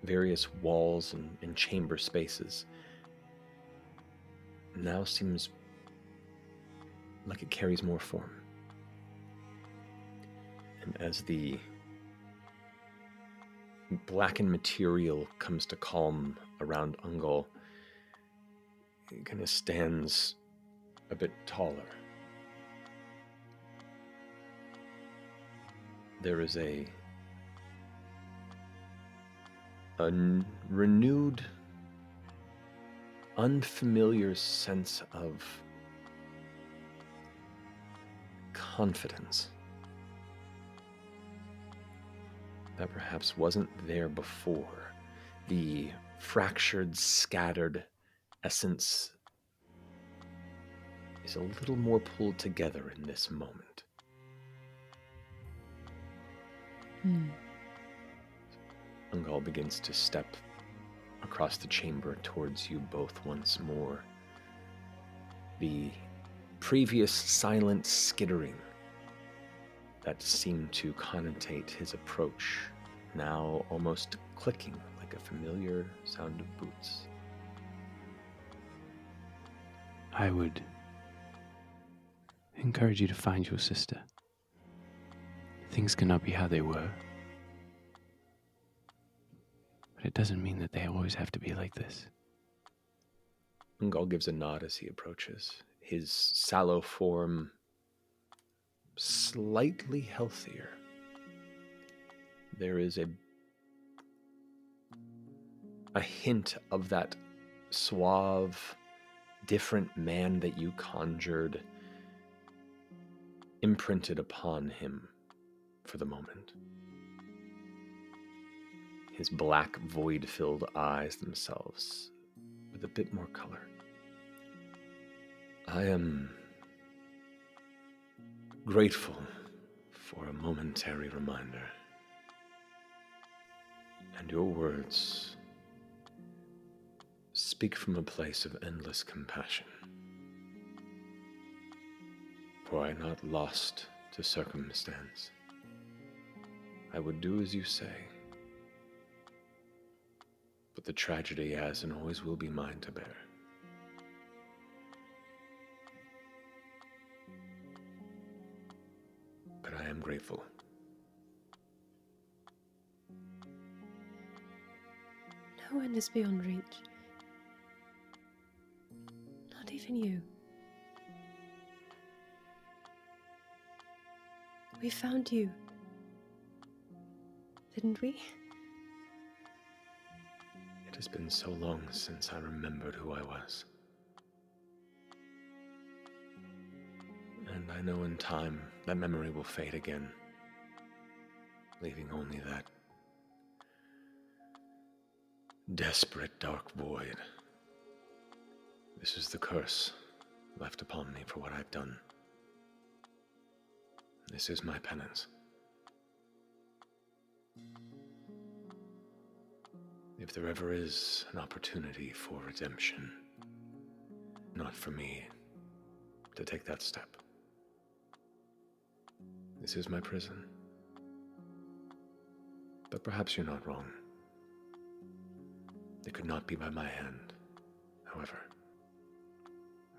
various walls and chamber spaces now seems like it carries more form. And as the blackened material comes to calm around Ungol, he kind of stands a bit taller. There is a renewed, unfamiliar sense of confidence that perhaps wasn't there before. The fractured, scattered essence is a little more pulled together in this moment. Ungol begins to step across the chamber towards you both once more. The previous silent skittering that seemed to connotate his approach, now almost clicking like a familiar sound of boots. I would encourage you to find your sister. Things cannot be how they were, but it doesn't mean that they always have to be like this. Ungol gives a nod as he approaches, his sallow form slightly healthier. There is a hint of that suave, different man that you conjured imprinted upon him for the moment. His black, void-filled eyes themselves with a bit more color. I am grateful for a momentary reminder. And your words speak from a place of endless compassion. Were I not lost to circumstance, I would do as you say. But the tragedy has and always will be mine to bear. But I am grateful. No one is beyond reach. Not even you. We found you. Didn't we? It has been so long since I remembered who I was. And I know in time that memory will fade again, leaving only that desperate dark void. This is the curse left upon me for what I've done. This is my penance. If there ever is an opportunity for redemption, not for me to take that step. This is my prison. But perhaps you're not wrong. It could not be by my hand, however.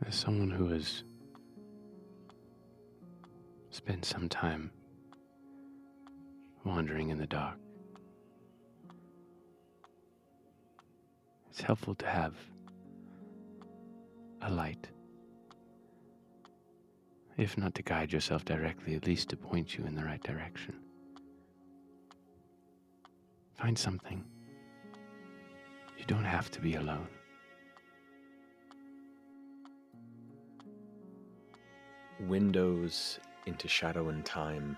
As someone who has spent some time wandering in the dark, it's helpful to have a light. If not to guide yourself directly, at least to point you in the right direction. Find something. You don't have to be alone. Windows into shadow and time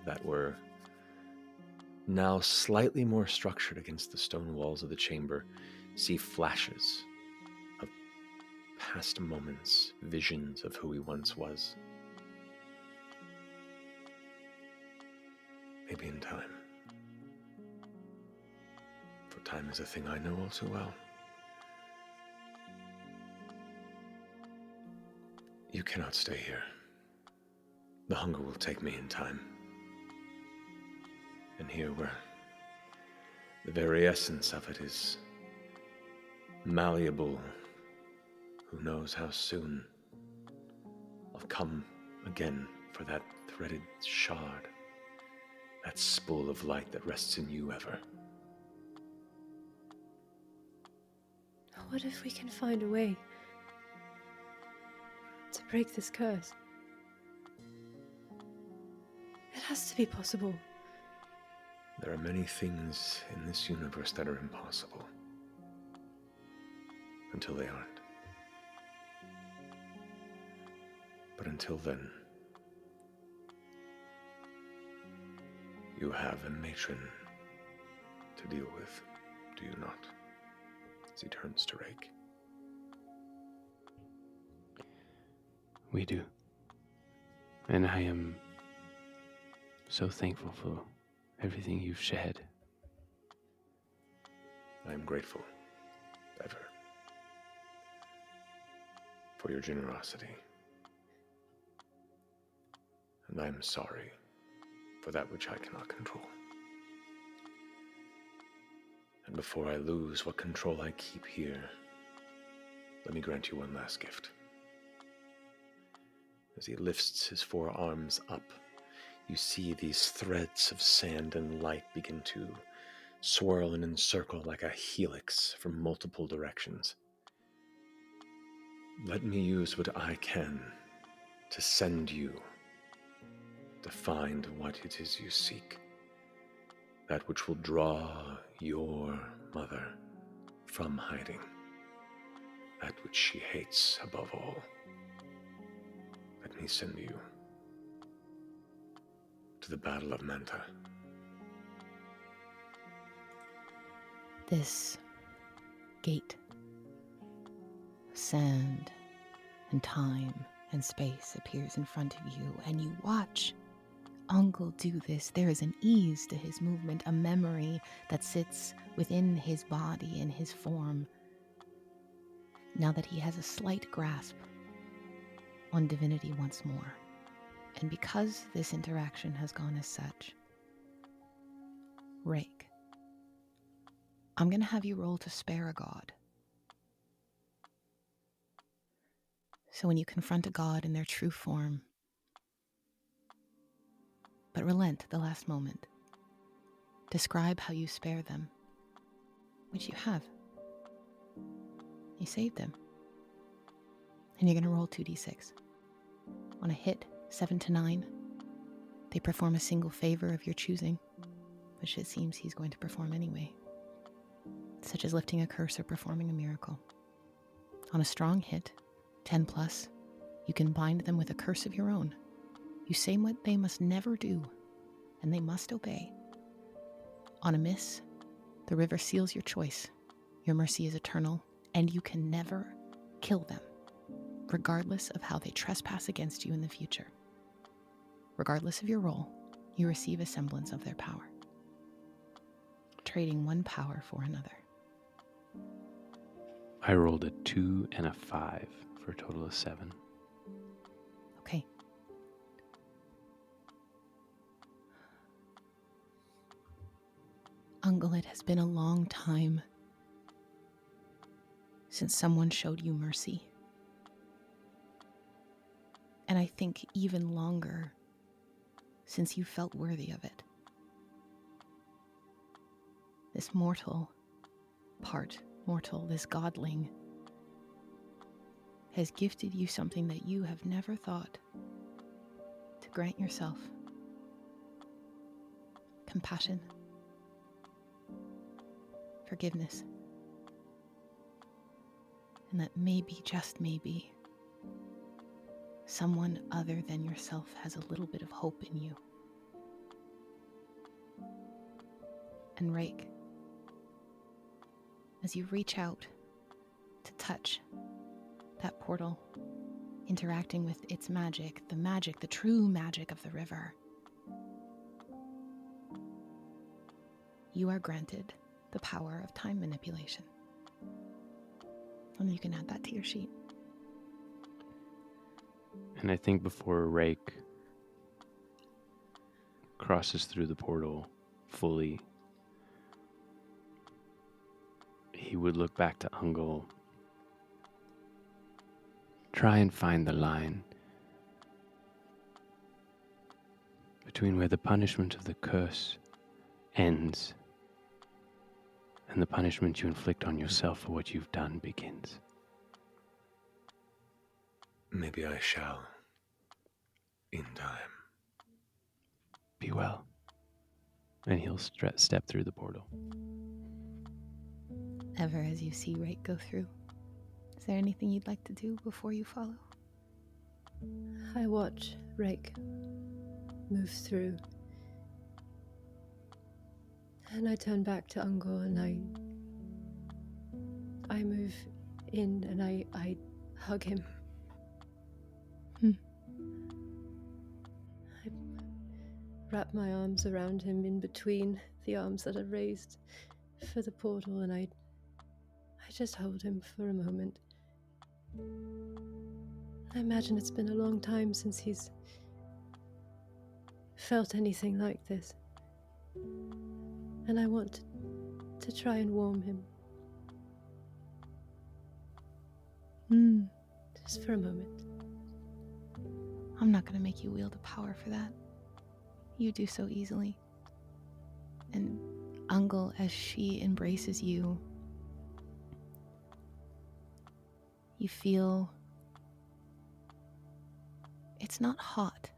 that were now slightly more structured against the stone walls of the chamber, see flashes of past moments, visions of who he once was. Maybe in time. For time is a thing I know all too well. You cannot stay here. The hunger will take me in time. And here where the very essence of it is malleable, who knows how soon I'll come again for that threaded shard, that spool of light that rests in you ever. What if we can find a way to break this curse? It has to be possible. There are many things in this universe that are impossible. Until they aren't. But until then, you have a matron to deal with, do you not? As he turns to Rake. We do. And I am so thankful for everything you've shared. I am grateful, ever, for your generosity. And I am sorry for that which I cannot control. And before I lose what control I keep here, let me grant you one last gift. As he lifts his forearms up, you see these threads of sand and light begin to swirl and encircle like a helix from multiple directions. Let me use what I can to send you to find what it is you seek. That which will draw your mother from hiding. That which she hates above all. Let me send you to the Battle of Manta. This gate of sand and time and space appears in front of you, and you watch Uncle do this. There is an ease to his movement, a memory that sits within his body and his form, now that he has a slight grasp on divinity once more. And because this interaction has gone as such, Rake, I'm going to have you roll to spare a god. So when you confront a god in their true form, but relent at the last moment, describe how you spare them, which you have. You saved them. And you're going to roll 2d6. On a hit, 7 to 9, they perform a single favor of your choosing, which it seems he's going to perform anyway, such as lifting a curse or performing a miracle. On a strong hit, 10 plus, you can bind them with a curse of your own. You say what they must never do, and they must obey. On a miss, the river seals your choice. Your mercy is eternal, and you can never kill them, regardless of how they trespass against you in the future. Regardless of your role, you receive a semblance of their power, trading one power for another. I rolled a 2 and a 5 for a total of 7. Okay. Uncle, it has been a long time since someone showed you mercy. And I think even longer since you felt worthy of it. This mortal, this godling, has gifted you something that you have never thought to grant yourself. Compassion. Forgiveness. And that maybe, just maybe, someone other than yourself has a little bit of hope in you. and Rake, as you reach out to touch that portal, interacting with its magic, the true magic of the river, you are granted the power of time manipulation. And you can add that to your sheet. And I think before Rake crosses through the portal fully, he would look back to Ungol, try and find the line between where the punishment of the curse ends and the punishment you inflict on yourself for what you've done begins. Maybe I shall, in time. Be well. And he'll step through the portal. Ever as you see Rake go through, is there anything you'd like to do before you follow? I watch Rake move through. And I turn back to Ungol and I move in and I hug him. I wrap my arms around him in between the arms that are raised for the portal, and I just hold him for a moment. I imagine it's been a long time since he's felt anything like this. And I want to try and warm him. Just for a moment. I'm not going to make you wield the power for that. You do so easily. And Ungol, as she embraces you, you feel it's not hot,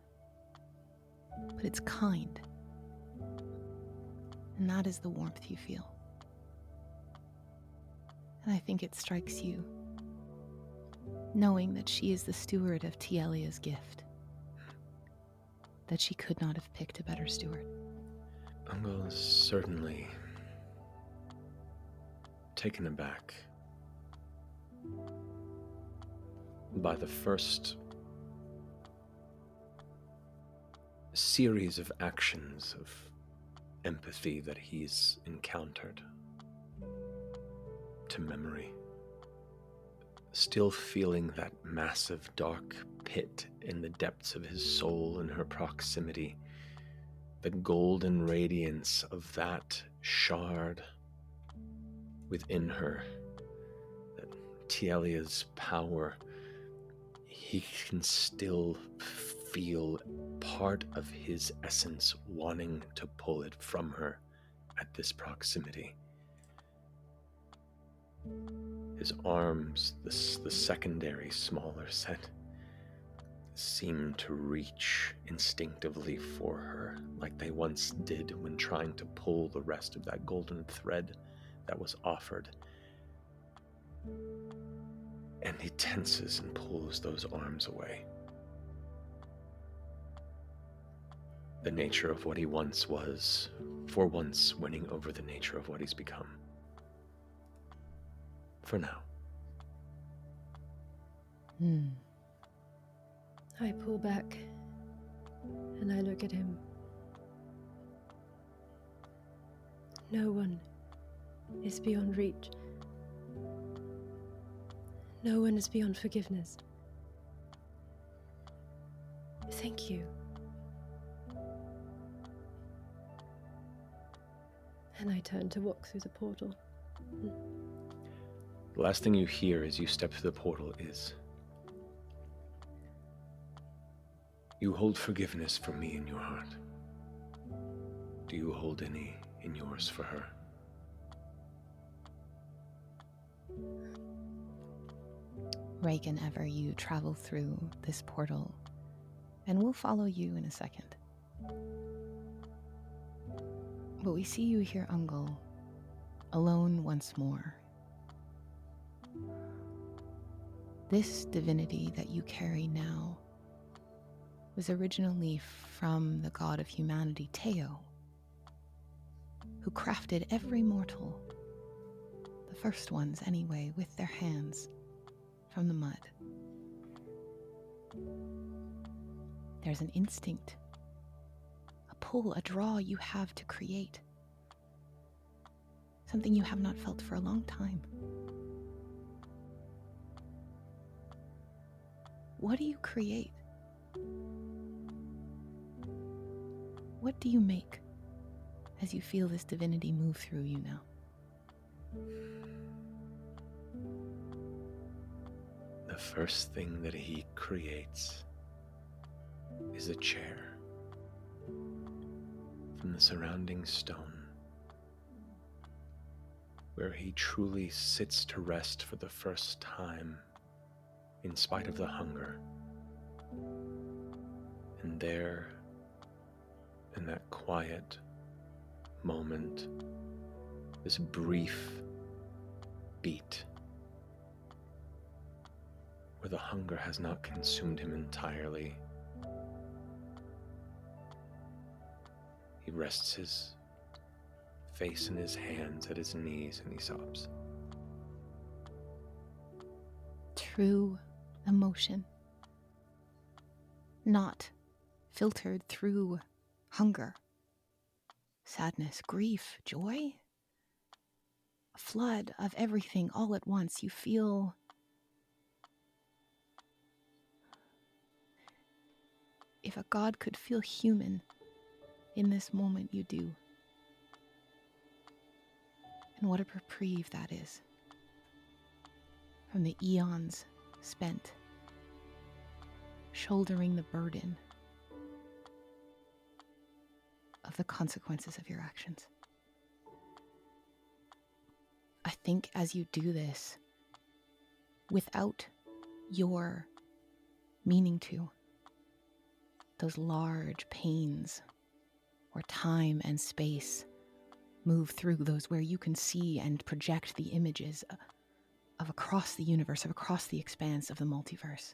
but it's kind. And that is the warmth you feel. And I think it strikes you, knowing that she is the steward of Tielia's gift, that she could not have picked a better steward. Ungol is certainly taken aback by the first series of actions of empathy that he's encountered to memory. Still feeling that massive dark pit in the depths of his soul in her proximity, the golden radiance of that shard within her, that Tielia's power, he can still feel part of his essence wanting to pull it from her at this proximity. His arms, the secondary smaller set, seem to reach instinctively for her, like they once did when trying to pull the rest of that golden thread that was offered. And he tenses and pulls those arms away. The nature of what he once was, for once winning over the nature of what he's become. For now. I pull back and I look at him. No one is beyond reach. No one is beyond forgiveness. Thank you. And I turn to walk through the portal. The last thing you hear as you step through the portal is, "You hold forgiveness for me in your heart. Do you hold any in yours for her?" Rake and Ever, you travel through this portal, and we'll follow you in a second. But we see you here, Ungol, alone once more. This divinity that you carry now was originally from the god of humanity, Teo. who crafted every mortal, the first ones anyway, with their hands from the mud. There's an instinct, a pull, a draw you have to create, something you have not felt for a long time. What do you create? What do you make as you feel this divinity move through you now? The first thing that he creates is a chair from the surrounding stone, where he truly sits to rest for the first time, in spite of the hunger. And there, in that quiet moment, this brief beat, where the hunger has not consumed him entirely, he rests his face in his hands at his knees and he sobs. True emotion, not filtered through hunger, sadness, grief, joy, a flood of everything all at once. You feel if a god could feel human in this moment, you do. And what a reprieve that is from the eons spent shouldering the burden of the consequences of your actions. I think as you do this, without your meaning to, those large pains where time and space move through, those where you can see and project the images of across the universe, of across the expanse of the multiverse.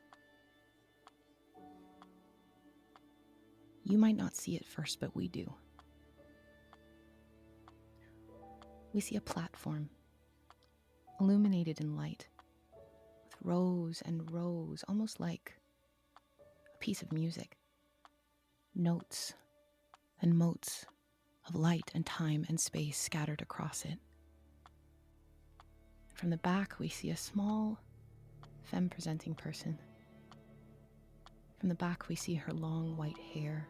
You might not see it first, but we do. We see a platform illuminated in light with rows and rows, almost like a piece of music, notes and motes of light and time and space scattered across it. From the back, we see a small, femme-presenting person. From the back, we see her long white hair,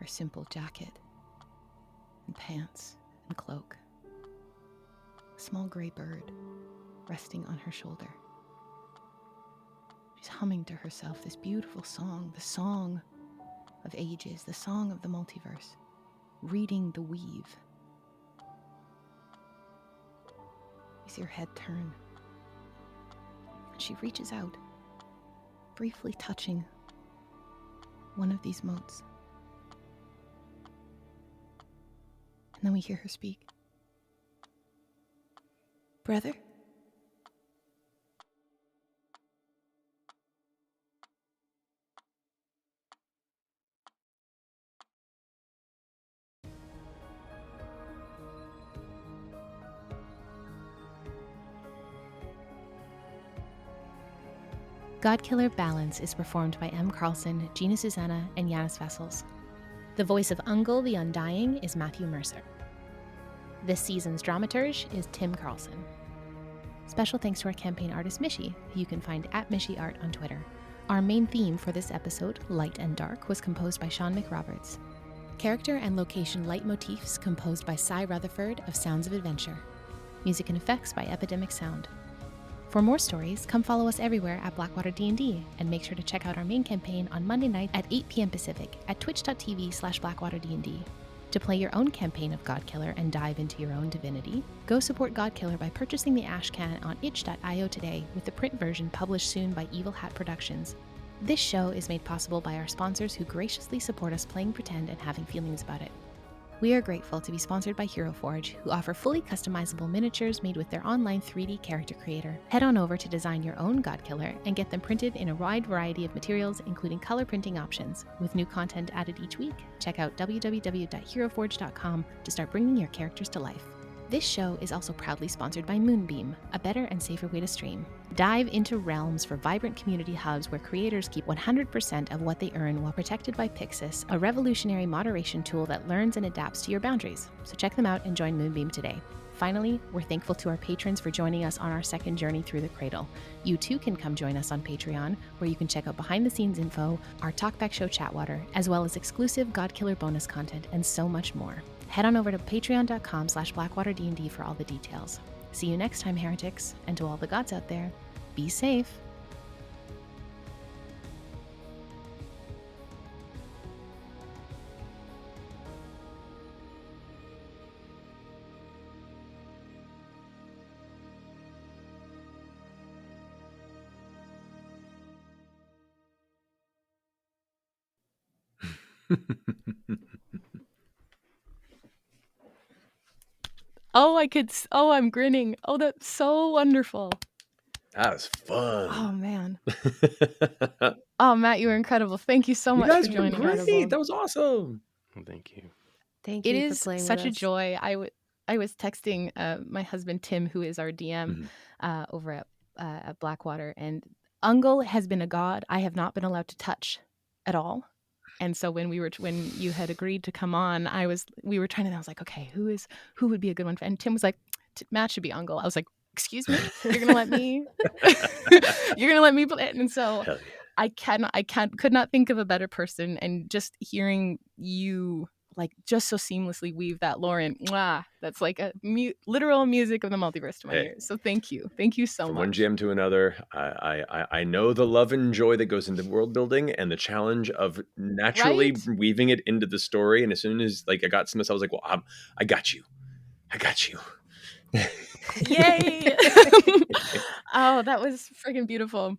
her simple jacket and pants and cloak. A small gray bird resting on her shoulder. She's humming to herself this beautiful song, the song of ages, the song of the multiverse, reading the weave. You see her head turn, and she reaches out, briefly touching one of these motes. And then we hear her speak. Brother? Godkiller Balance is performed by M. Carlson, Gina Susanna, and Yanis Vessels. The voice of Ungol the Undying is Matthew Mercer. This season's dramaturge is Tim Carlson. Special thanks to our campaign artist Mishi, who you can find at MishiArt on Twitter. Our main theme for this episode, Light and Dark, was composed by Sean McRoberts. Character and location leitmotifs composed by Cy Rutherford of Sounds of Adventure. Music and effects by Epidemic Sound. For more stories, come follow us everywhere at Blackwater D&D, and make sure to check out our main campaign on Monday night at 8 p.m. Pacific at twitch.tv/BlackwaterD&D. To play your own campaign of Godkiller and dive into your own divinity, go support Godkiller by purchasing the Ash Can on itch.io today, with the print version published soon by Evil Hat Productions. This show is made possible by our sponsors who graciously support us playing pretend and having feelings about it. We are grateful to be sponsored by Hero Forge, who offer fully customizable miniatures made with their online 3D character creator. Head on over to design your own Godkiller and get them printed in a wide variety of materials, including color printing options. With new content added each week, check out www.heroforge.com to start bringing your characters to life. This show is also proudly sponsored by Moonbeam, a better and safer way to stream. Dive into realms for vibrant community hubs where creators keep 100% of what they earn while protected by Pixis, a revolutionary moderation tool that learns and adapts to your boundaries. So check them out and join Moonbeam today. Finally, we're thankful to our patrons for joining us on our second journey through the cradle. You too can come join us on Patreon, where you can check out behind-the-scenes info, our Talkback Show Chatwater, as well as exclusive Godkiller bonus content and so much more. Head on over to patreon.com/blackwaterdnd for all the details. See you next time, heretics, and to all the gods out there, be safe. Oh, I'm grinning. Oh, that's so wonderful. That was fun. Oh, man. You Oh, Matt, you were incredible. Thank you so much guys for were joining great. us. That was awesome. Well, thank you. Thank It you is for playing such with a us. joy. I was texting my husband Tim, who is our DM over at Blackwater, and Ungol has been a god I have not been allowed to touch at all. And so when you had agreed to come on, we were trying to. I was like, okay, who would be a good one? And Tim was like, Matt should be Ungol. I was like, excuse me, you're gonna let me, you're gonna let me play it. And so Hell yeah. I could not think of a better person. And just hearing you like just so seamlessly weave that lore in, that's like a literal music of the multiverse to my ears. So thank you so From much. one GM to another, I know the love and joy that goes into world building and the challenge of naturally Right? weaving it into the story. And as soon as like I got some of this, I was like, well, I got you. Yay! Oh, that was friggin' beautiful.